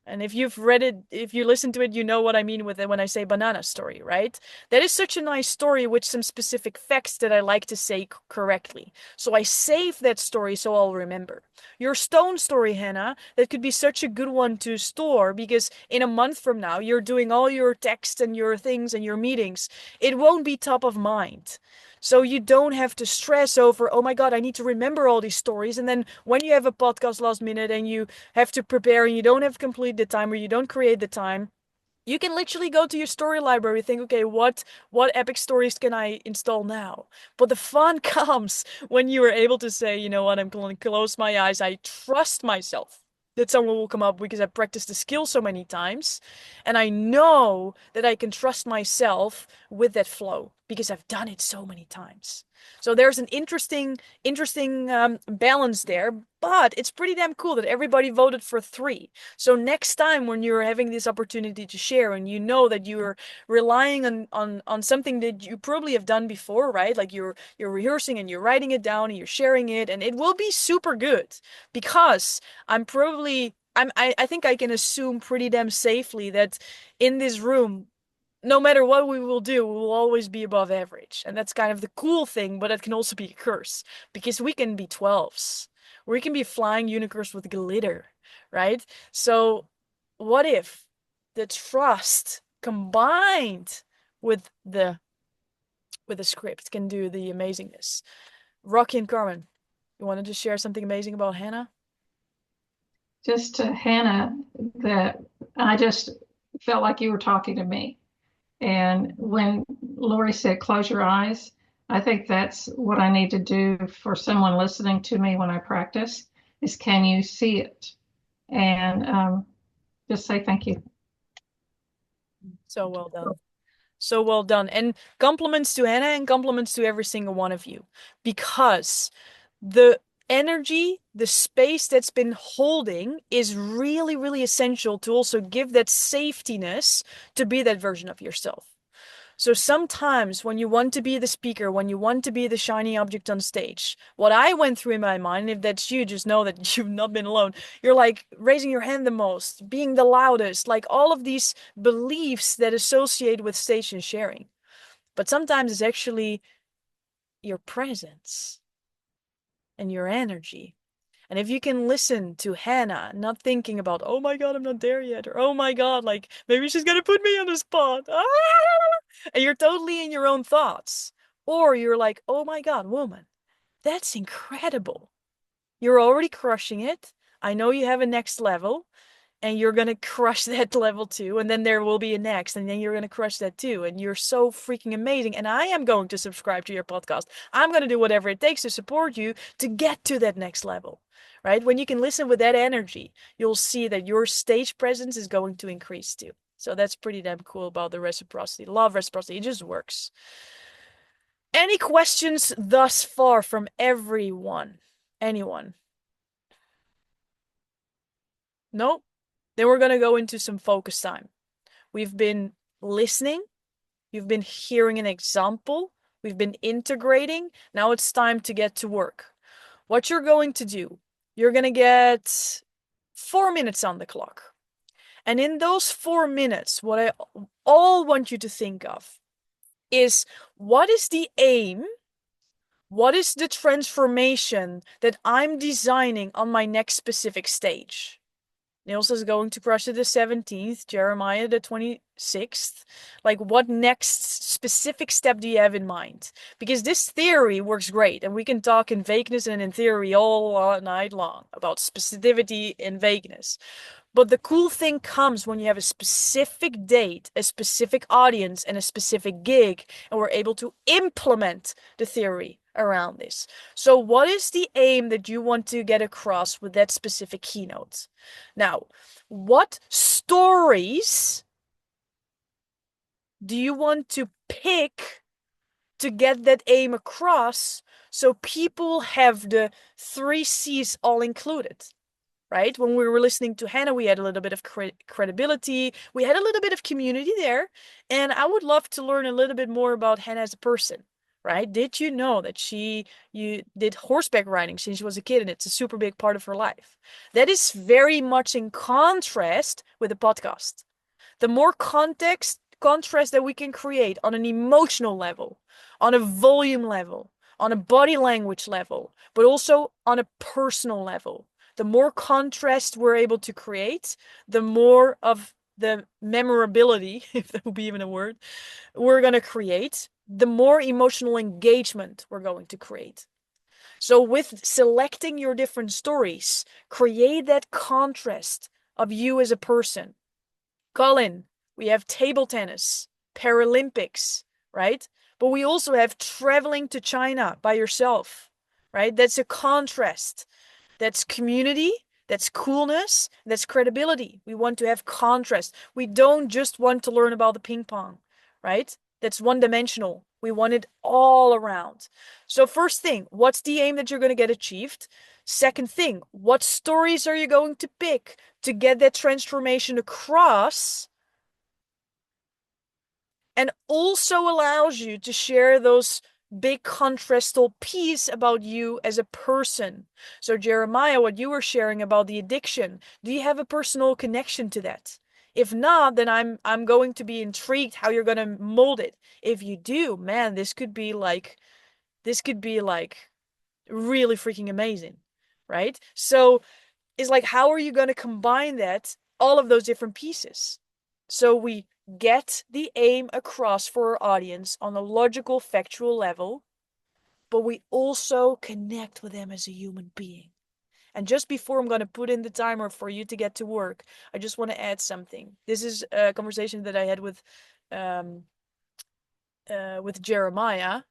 And if you've read it, if you listen to it, you know what I mean with it when I say banana story, right? That is such a nice story with some specific facts that I like to say correctly. So I save that story so I'll remember. Your stone story, Hannah, that could be such a good one to store because in a month from now, you're doing all your text and your things and your meetings. It won't be top of mind. So you don't have to stress over, oh my God, I need to remember all these stories. And then when you have a podcast last minute and you have to prepare and you don't have complete the time or you don't create the time, you can literally go to your story library, think, okay, what epic stories can I install now? But the fun comes when you are able to say, you know what, I'm going to close my eyes. I trust myself that someone will come up because I practiced the skill so many times. And I know that I can trust myself with that flow because I've done it so many times. So there's an interesting balance there, but it's pretty damn cool that everybody voted for 3. So next time when you're having this opportunity to share and you know that you're relying on something that you probably have done before, right? Like you're rehearsing and you're writing it down and you're sharing it, and it will be super good because I think I can assume pretty damn safely that in this room, no matter what we will do, we will always be above average. And that's kind of the cool thing, but it can also be a curse because we can be 12s. We can be flying unicorns with glitter, right? So what if the trust combined with the script can do the amazingness? Rocky and Carmen, you wanted to share something amazing about Hannah? Just to Hannah, that I just felt like you were talking to me. And when Lori said, close your eyes, I think that's what I need to do for someone listening to me when I practice is can you see it? And just say thank you. So well done. So well done. And compliments to Hannah and compliments to every single one of you because the energy, the space that's been holding is really, really essential to also give that safetiness to be that version of yourself. So sometimes when you want to be the speaker, when you want to be the shiny object on stage, what I went through in my mind, and if that's you, just know that you've not been alone. You're like raising your hand the most, being the loudest, like all of these beliefs that associate with stage and sharing. But sometimes it's actually your presence and your energy. And if you can listen to Hannah, not thinking about, oh my God, I'm not there yet, or oh my God, like maybe she's gonna put me on the spot. Ah! And you're totally in your own thoughts. Or you're like, oh my God, woman, that's incredible. You're already crushing it. I know you have a next level and you're going to crush that level too. And then there will be a next, and then you're going to crush that too. And you're so freaking amazing. And I am going to subscribe to your podcast. I'm going to do whatever it takes to support you to get to that next level, right? When you can listen with that energy, you'll see that your stage presence is going to increase too. So that's pretty damn cool about the reciprocity. Love reciprocity. It just works. Any questions thus far from everyone? Anyone? Nope. Then we're going to go into some focus time. We've been listening. You've been hearing an example. We've been integrating. Now it's time to get to work. What you're going to do You're gonna get 4 minutes on the clock. And in those 4 minutes, what I all want you to think of is, what is the aim? What is the transformation that I'm designing on my next specific stage? Niels is going to Prussia the 17th, Jeremiah the 26th. Like, what next specific step do you have in mind? Because this theory works great, and we can talk in vagueness and in theory all night long about specificity and vagueness. But the cool thing comes when you have a specific date, a specific audience, and a specific gig, and we're able to implement the theory around this. So what is the aim that you want to get across with that specific keynote? Now, what stories do you want to pick to get that aim across so people have the 3 C's all included? Right? When we were listening to Hannah, we had a little bit of credibility. We had a little bit of community there. And I would love to learn a little bit more about Hannah as a person, right? Did you know that you did horseback riding since she was a kid, and it's a super big part of her life? That is very much in contrast with the podcast. The more contrast that we can create on an emotional level, on a volume level, on a body language level, but also on a personal level, the more contrast we're able to create, the more of the memorability, if that would be even a word, we're going to create, the more emotional engagement we're going to create. So with selecting your different stories, create that contrast of you as a person. Colin, we have table tennis, Paralympics, right? But we also have traveling to China by yourself, right? That's a contrast. That's community, that's coolness, that's credibility. We want to have contrast. We don't just want to learn about the ping pong, right? That's one-dimensional. We want it all around. So first thing, what's the aim that you're going to get achieved? Second thing, what stories are you going to pick to get that transformation across? And also allows you to share those big contrastal piece about you as a person. So Jeremiah, what you were sharing about the addiction, do you have a personal connection to that? If not, then I'm going to be intrigued how you're going to mold it. If you do, man, this could be like really freaking amazing, right? So it's like, how are you going to combine that, all of those different pieces? So we get the aim across for our audience on a logical, factual level, but we also connect with them as a human being. And just before I'm going to put in the timer for you to get to work, I just want to add something. This is a conversation that I had with Jeremiah.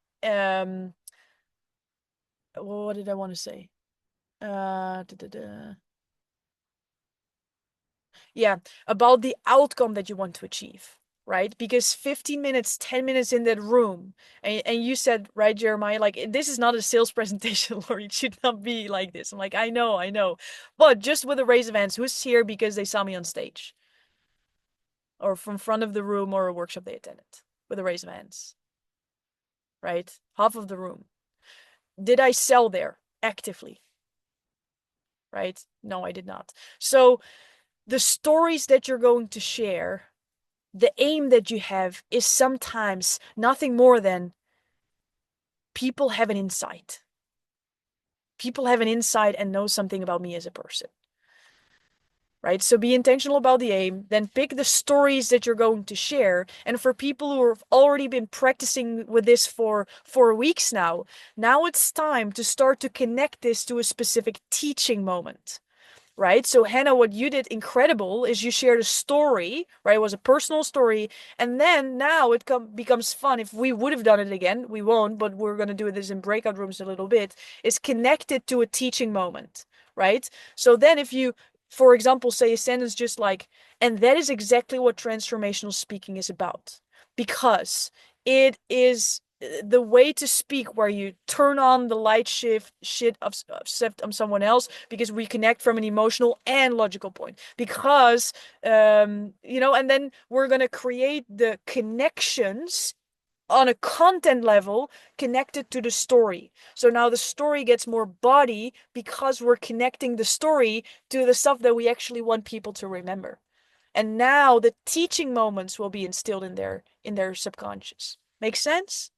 What did I want to say? Yeah, about the outcome that you want to achieve, right? Because 15 minutes, 10 minutes in that room, and you said, right, Jeremiah, like, this is not a sales presentation, Lori, it should not be like this. I'm like, I know. But just with a raise of hands, who's here because they saw me on stage? Or from front of the room or a workshop they attended? With a raise of hands. Right? Half of the room. Did I sell there actively? Right? No, I did not. So the stories that you're going to share, the aim that you have is sometimes nothing more than people have an insight. People have an insight and know something about me as a person. Right? So be intentional about the aim, then pick the stories that you're going to share. And for people who have already been practicing with this for 4 weeks now it's time to start to connect this to a specific teaching moment. Right? So Hannah, what you did incredible is you shared a story, right? It was a personal story. And then now it becomes fun. If we would have done it again, we won't, but we're going to do this in breakout rooms a little bit, is connected to a teaching moment, right? So then if you, for example, say a sentence just like, and that is exactly what transformational speaking is about, because it is the way to speak where you turn on the light shift of someone else, because we connect from an emotional and logical point, because and then we're going to create the connections on a content level connected to the story. So now the story gets more body because we're connecting the story to the stuff that we actually want people to remember. And now the teaching moments will be instilled in their subconscious. Make sense?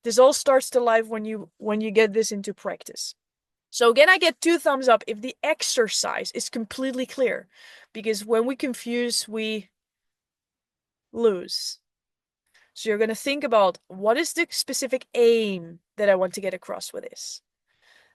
This all starts to life when you get this into practice. So again, I get 2 thumbs up if the exercise is completely clear, because when we confuse, we lose. So you're going to think about, what is the specific aim that I want to get across with this?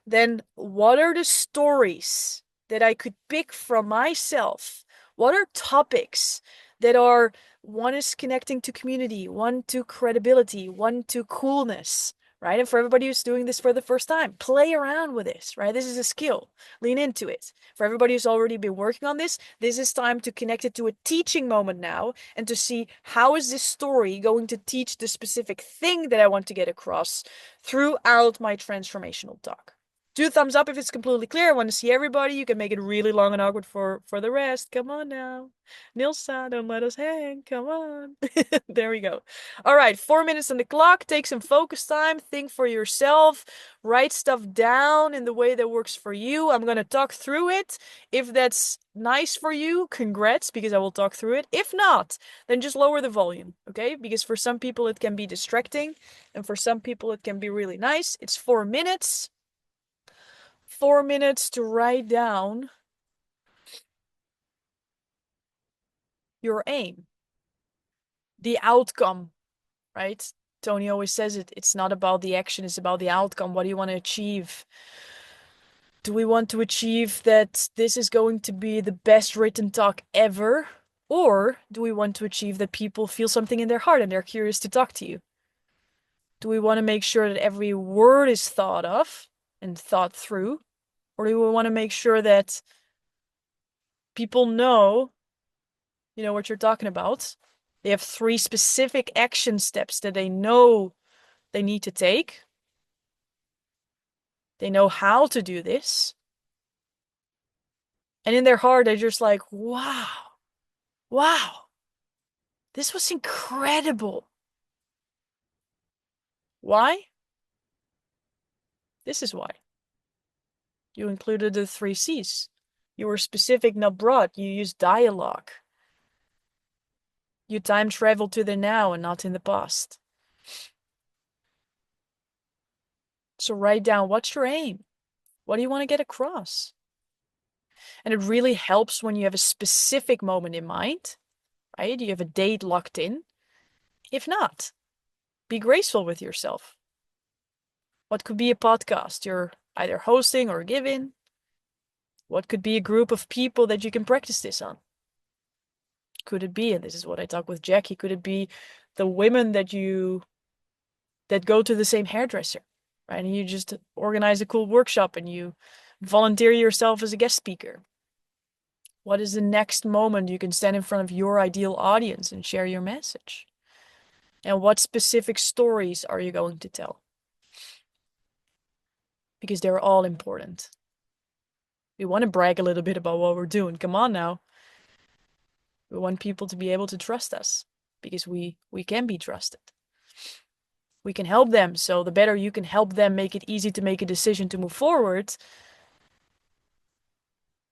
Then what are the stories that I could pick from myself? What are topics that are, one is connecting to community, one to credibility, one to coolness, right? And for everybody who's doing this for the first time, play around with this, right? This is a skill. Lean into it. For everybody who's already been working on this is time to connect it to a teaching moment now and to see, how is this story going to teach the specific thing that I want to get across throughout my transformational talk. 2 thumbs up if it's completely clear. I want to see everybody. You can make it really long and awkward for the rest. Come on now. Nilsa, don't let us hang. Come on. There we go. All right, 4 minutes on the clock. Take some focus time. Think for yourself. Write stuff down in the way that works for you. I'm going to talk through it. If that's nice for you, congrats, because I will talk through it. If not, then just lower the volume, okay? Because for some people it can be distracting, and for some people it can be really nice. It's 4 minutes. 4 minutes to write down your aim, the outcome, right? Tony always says it. It's not about the action, it's about the outcome. What do you want to achieve? Do we want to achieve that this is going to be the best written talk ever? Or do we want to achieve that people feel something in their heart and they're curious to talk to you? Do we want to make sure that every word is thought of and thought through? Or do we want to make sure that people know, you know what you're talking about? They have 3 specific action steps that they know they need to take. They know how to do this. And in their heart, they're just like, wow, this was incredible. Why? This is why. You included the 3 C's. You were specific, not broad. You used dialogue. You time traveled to the now and not in the past. So write down, what's your aim? What do you want to get across? And it really helps when you have a specific moment in mind, right? You have a date locked in. If not, be graceful with yourself. What could be a podcast you're either hosting or giving? What could be a group of people that you can practice this on? Could it be, and this is what I talk with Jackie, could it be the women that go to the same hairdresser, right? And you just organize a cool workshop and you volunteer yourself as a guest speaker. What is the next moment you can stand in front of your ideal audience and share your message? And what specific stories are you going to tell? Because they're all important. We want to brag a little bit about what we're doing. Come on now. We want people to be able to trust us because we can be trusted. We can help them. So the better you can help them make it easy to make a decision to move forward,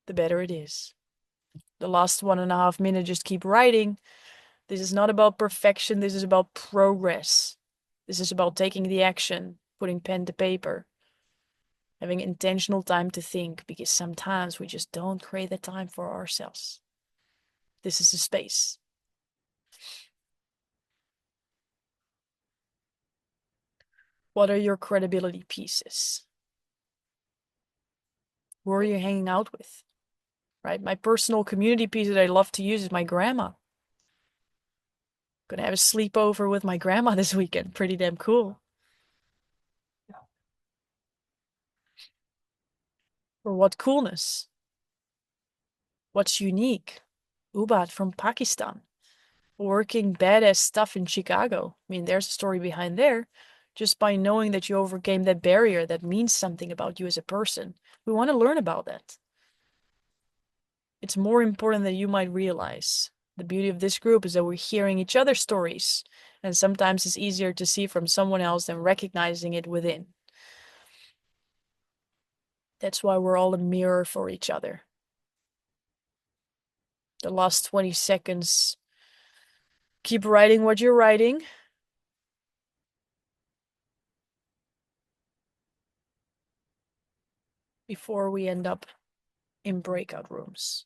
the better it is. The last 1.5 minutes, just keep writing. This is not about perfection. This is about progress. This is about taking the action, putting pen to paper, having intentional time to think, because sometimes we just don't create the time for ourselves. This is a space. What are your credibility pieces? Who are you hanging out with? Right? My personal community piece that I love to use is my grandma. Gonna have a sleepover with my grandma this weekend. Pretty damn cool. Or what coolness? What's unique? Ubat from Pakistan, working badass stuff in Chicago. I mean, there's a story behind there. Just by knowing that you overcame that barrier, that means something about you as a person. We want to learn about that. It's more important than you might realize. The beauty of this group is that we're hearing each other's stories, and sometimes it's easier to see from someone else than recognizing it within. That's why we're all a mirror for each other. The last 20 seconds, keep writing what you're writing. Before we end up in breakout rooms.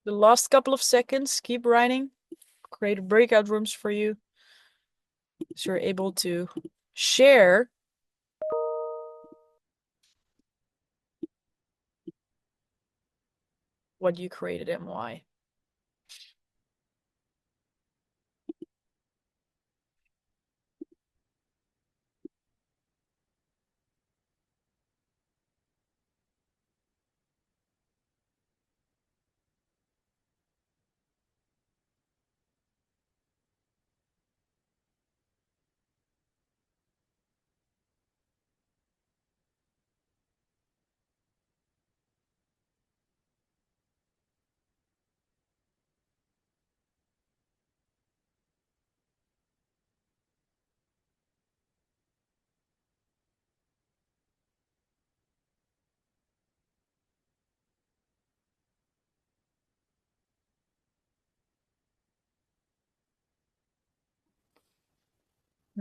The last couple of seconds, keep writing. Create breakout rooms for you, so you're able to share what you created and why.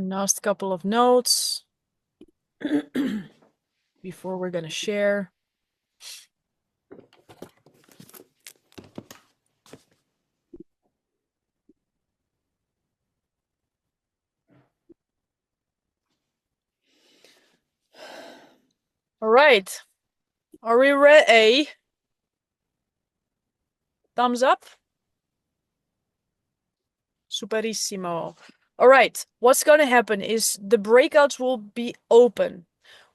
Last couple of notes before we're gonna share. All right. Are we ready? Thumbs up. Superissimo. All right. What's going to happen is the breakouts will be open.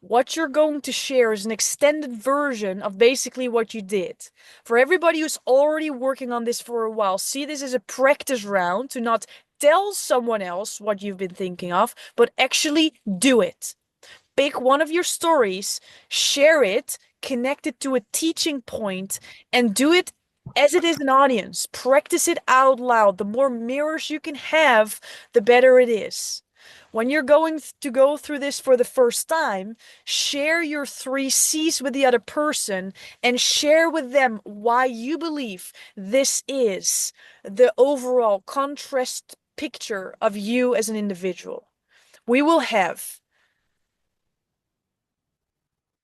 What you're going to share is an extended version of basically what you did. For everybody who's already working on this for a while, see this as a practice round to not tell someone else what you've been thinking of, but actually do it. Pick one of your stories, share it, connect it to a teaching point, and do it as it is an audience. Practice it out loud. The more mirrors you can have, the better it is. When you're going to go through this for the first time, share your 3 C's with the other person and share with them why you believe this is the overall contrast picture of you as an individual. We will have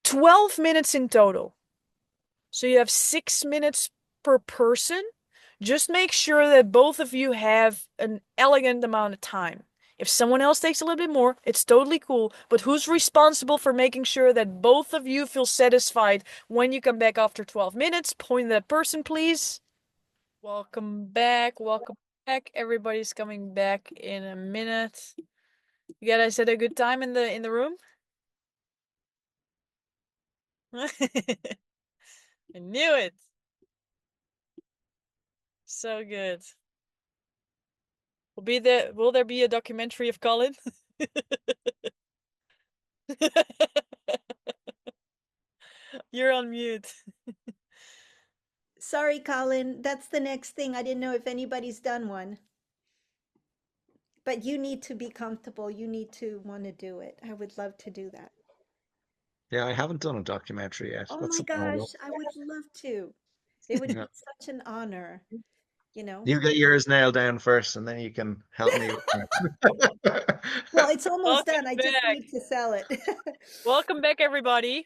12 minutes in total. So you have 6 minutes per person. Just make sure that both of you have an elegant amount of time. If someone else takes a little bit more, it's totally cool. But who's responsible for making sure that both of you feel satisfied when you come back after 12 minutes? Point at that person, please. Welcome back. Welcome back. Everybody's coming back in a minute. You guys had a good time in the room? I knew it. So good. Will there be a documentary of Colin? You're on mute. Sorry, Colin, that's the next thing. I didn't know if anybody's done one. But you need to be comfortable. You need to want to do it. I would love to do that. Yeah, I haven't done a documentary yet. Oh That's my something I will. gosh, I would love to. It would Yeah. be such an honor, you know. You get yours nailed down first, and then you can help me with that. Well, it's almost Welcome done. I just back. need to sell it. Welcome back, everybody.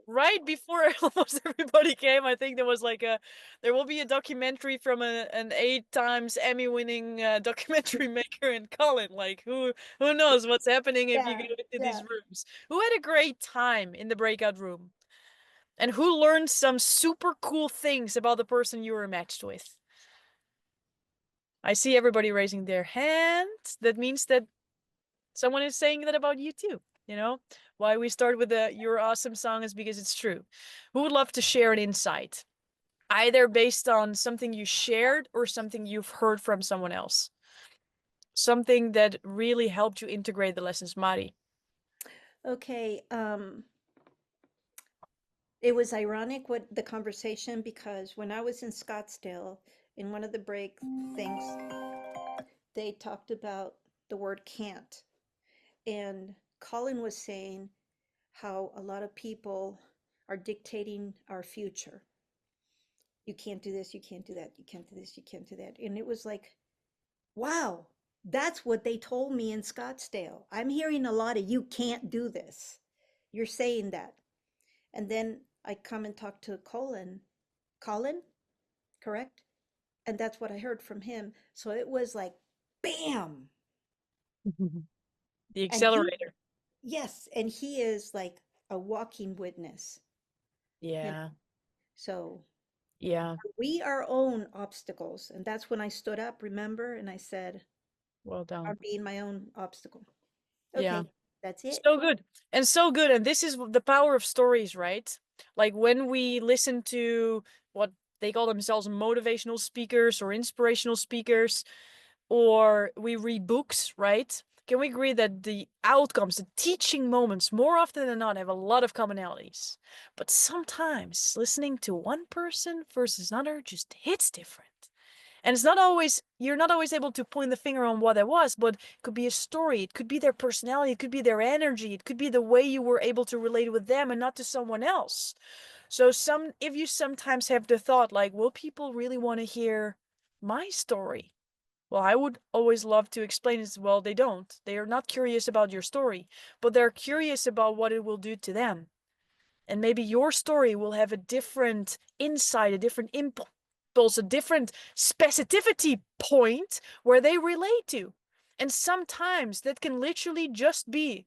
Right before almost everybody came, I think there will be a documentary from an 8 times Emmy winning documentary maker in Colin. Like who knows what's happening if you Yeah, go into yeah. these rooms. Who had a great time in the breakout room? And who learned some super cool things about the person you were matched with? I see everybody raising their hand. That means that someone is saying that about you too. You know, why we start with the "You're awesome" song is because it's true. Who would love to share an insight? Either based on something you shared or something you've heard from someone else. something that really helped you integrate the lessons, Mari? Okay, it was ironic what the conversation, because when I was in Scottsdale, in one of the break things, they talked about the word can't. And Colin was saying how a lot of people are dictating our future. You can't do this, you can't do that, you can't do this, you can't do that. And it was like, wow, that's what they told me in Scottsdale. I'm hearing a lot of you can't do this. You're saying that. And then I come and talk to Colin, correct? And that's what I heard from him. So it was like, bam. The And he, accelerator. yes, and he is like a walking witness. You know, Yeah. so Yeah. we our own obstacles. And that's when I stood up, remember? And I said, Well done. I'm being my own obstacle. Yeah. Okay, that's it. So good. And so good. And this is the power of stories, right? Like when we listen to what they call themselves motivational speakers or inspirational speakers, or we read books, right? Can we agree that the outcomes, the teaching moments, more often than not, have a lot of commonalities? But sometimes listening to one person versus another just hits different. And it's not always, you're not always able to point the finger on what it was, but it could be a story, it could be their personality, it could be their energy, it could be the way you were able to relate with them and not to someone else. So if you sometimes have the thought like, will people really want to hear my story? Well, I would always love to explain it. Well, they don't. They are not curious about your story, but they're curious about what it will do to them. And maybe your story will have a different insight, a different impulse, a different specificity point where they relate to. And sometimes that can literally just be,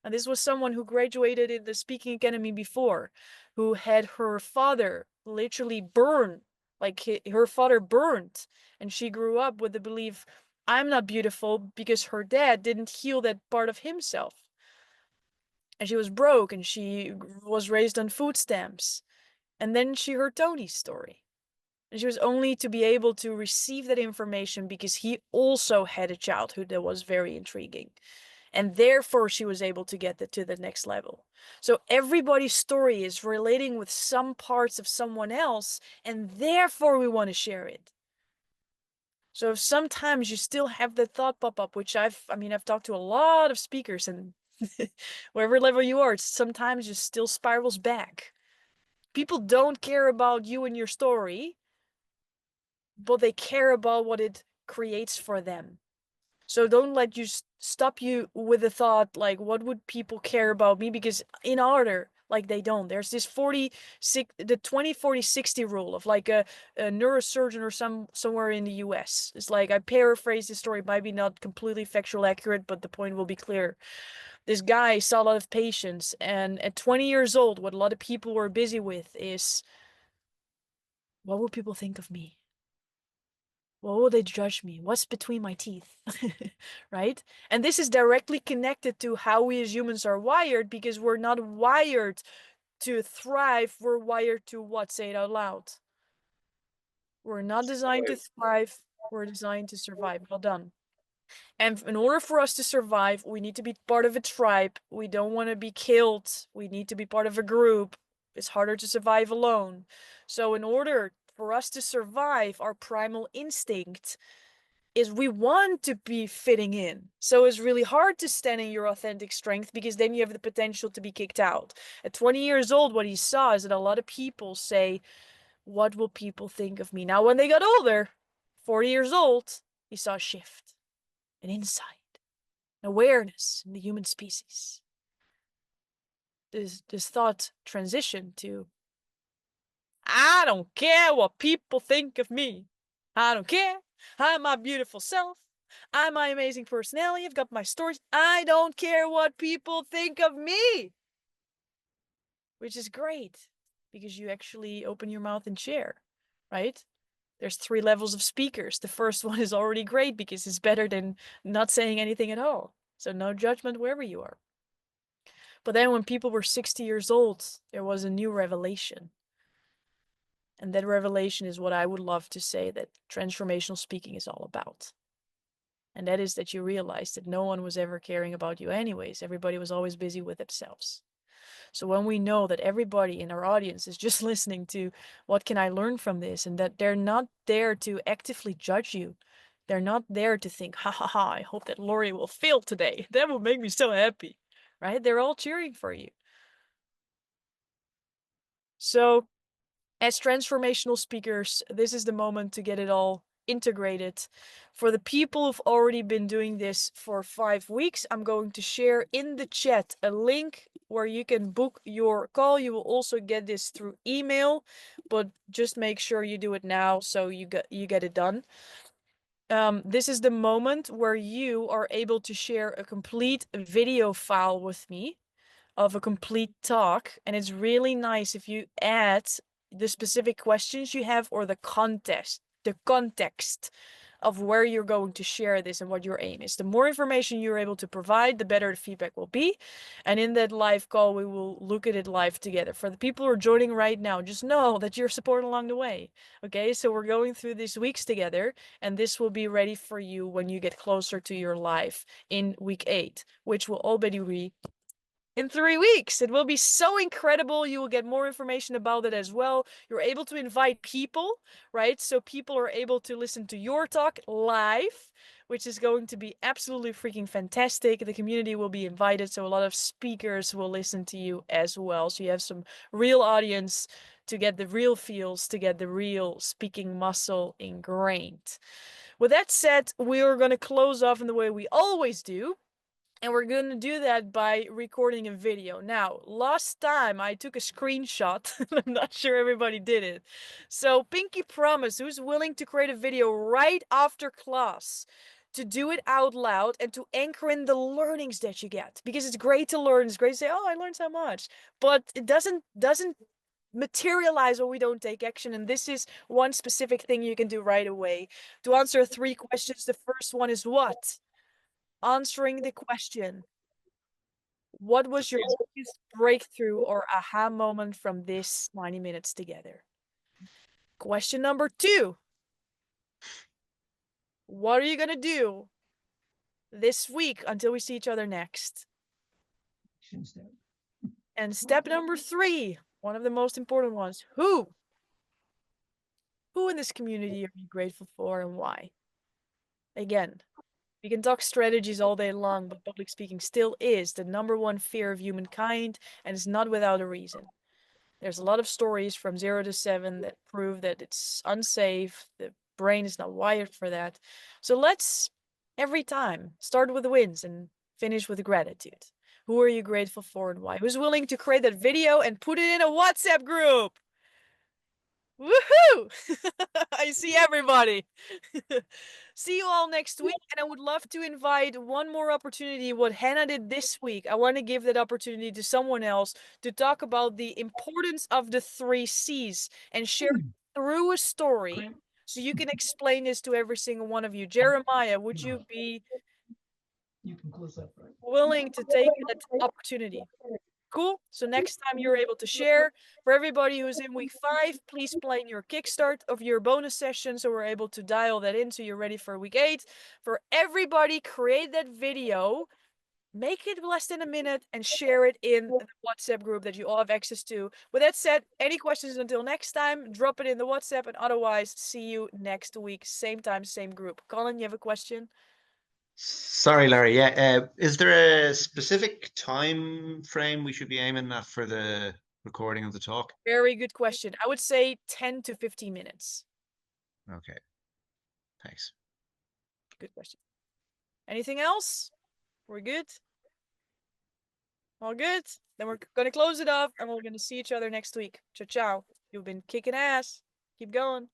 and this was someone who graduated in the speaking academy before, who had her father literally burn, like her father burned. And she grew up with the belief, I'm not beautiful because her dad didn't heal that part of himself, and she was broke and she was raised on food stamps. And then she heard Tony's story. And she was only to be able to receive that information because he also had a childhood that was very intriguing. And therefore, she was able to get to the next level. So everybody's story is relating with some parts of someone else, and therefore we want to share it. So if sometimes you still have that thought pop up, which I've talked to a lot of speakers, and wherever level you are, it sometimes just still spirals back. People don't care about you and your story, but they care about what it creates for them. So don't let you stop you with the thought like, what would people care about me? Because in order, like they don't. There's this 20-40-60 rule of like a neurosurgeon or somewhere in the US. It's like, I paraphrase this story, it might be not completely factual accurate, but the point will be clear. This guy saw a lot of patients, and at 20 years old, what a lot of people were busy with is, what will people think of me? What will they judge me? What's between my teeth? Right? And this is directly connected to how we as humans are wired, because we're not wired to thrive. We're wired to what? Say it out loud. We're not designed to thrive. We're designed to survive. Well done. And in order for us to survive, we need to be part of a tribe. We don't want to be killed. We need to be part of a group. It's harder to survive alone. So in order for us to survive, our primal instinct is we want to be fitting in. So it's really hard to stand in your authentic strength, because then you have the potential to be kicked out. At 20 years old, what he saw is that a lot of people say, what will people think of me? Now, when they got older, 40 years old, he saw a shift, an insight, an awareness in the human species. This thought transition to, I don't care what people think of me. I don't care. I'm my beautiful self. I'm my amazing personality. I've got my stories. I don't care what people think of me. Which is great, because you actually open your mouth and share, right? There's 3 levels of speakers. The first one is already great because it's better than not saying anything at all. So no judgment wherever you are. But then when people were 60 years old, there was a new revelation. And that revelation is what I would love to say that transformational speaking is all about. And that is that you realized that no one was ever caring about you anyways. Everybody was always busy with themselves. So when we know that everybody in our audience is just listening to what can I learn from this, and that they're not there to actively judge you, they're not there to think, ha ha ha, I hope that Lori will fail today. That will make me so happy, right? They're all cheering for you. So as transformational speakers, this is the moment to get it all integrated. For the people who've already been doing this for 5 weeks, I'm going to share in the chat a link where you can book your call. You will also get this through email, but just make sure you do it now so you get it done. This is the moment where you are able to share a complete video file with me of a complete talk. And it's really nice if you add the specific questions you have or the context of where you're going to share this and what your aim is. The more information you're able to provide, the better the feedback will be. And in that live call, we will look at it live together. For the people who are joining right now, just know that you're supported along the way. Okay, so we're going through these weeks together, and this will be ready for you when you get closer to your live in week 8, which will already be in 3 weeks. It will be so incredible. You will get more information about it as well. You're able to invite people, right? So people are able to listen to your talk live, which is going to be absolutely freaking fantastic. The community will be invited, so a lot of speakers will listen to you as well. So you have some real audience to get the real feels, to get the real speaking muscle ingrained. With that said, we are going to close off in the way we always do. And we're going to do that by recording a video. Now, last time I took a screenshot. I'm not sure everybody did it. So, Pinky promise, who's willing to create a video right after class to do it out loud and to anchor in the learnings that you get? Because it's great to learn. It's great to say, oh, I learned so much. But it doesn't materialize when we don't take action. And this is one specific thing you can do right away. To answer 3 questions, the first one is what? Answering the question, what was your biggest breakthrough or aha moment from this 90 minutes together? Question number 2, what are you going to do this week until we see each other next? And step number 3, one of the most important ones, who in this community are you grateful for and why? Again, we can talk strategies all day long, but public speaking still is the #1 fear of humankind, and it's not without a reason. There's a lot of stories from 0 to 7 that prove that it's unsafe. The brain is not wired for that. So let's, every time, start with the wins and finish with gratitude. Who are you grateful for and why? Who's willing to create that video and put it in a WhatsApp group? Woohoo! I see everybody. See you all next week. And I would love to invite one more opportunity, what Hannah did this week. I want to give that opportunity to someone else to talk about the importance of the 3 C's and share through a story. So you can explain this to every single one of you. Jeremiah, would you be willing to take that opportunity? Cool. So next time you're able to share. For everybody who's in week 5, please plan your kickstart of your bonus session so we're able to dial that in so you're ready for week 8. For everybody, create that video, make it less than a minute, and share it in the WhatsApp group that you all have access to. With that said, any questions until next time, drop it in the WhatsApp, and otherwise, see you next week, same time, same group. Colin, you have a question? Sorry, Larry. Yeah, is there a specific time frame we should be aiming at for the recording of the talk? Very good question. I would say 10 to 15 minutes. Okay, thanks. Good question. Anything else? We're good? All good? Then we're going to close it off and we're going to see each other next week. Ciao, ciao. You've been kicking ass. Keep going.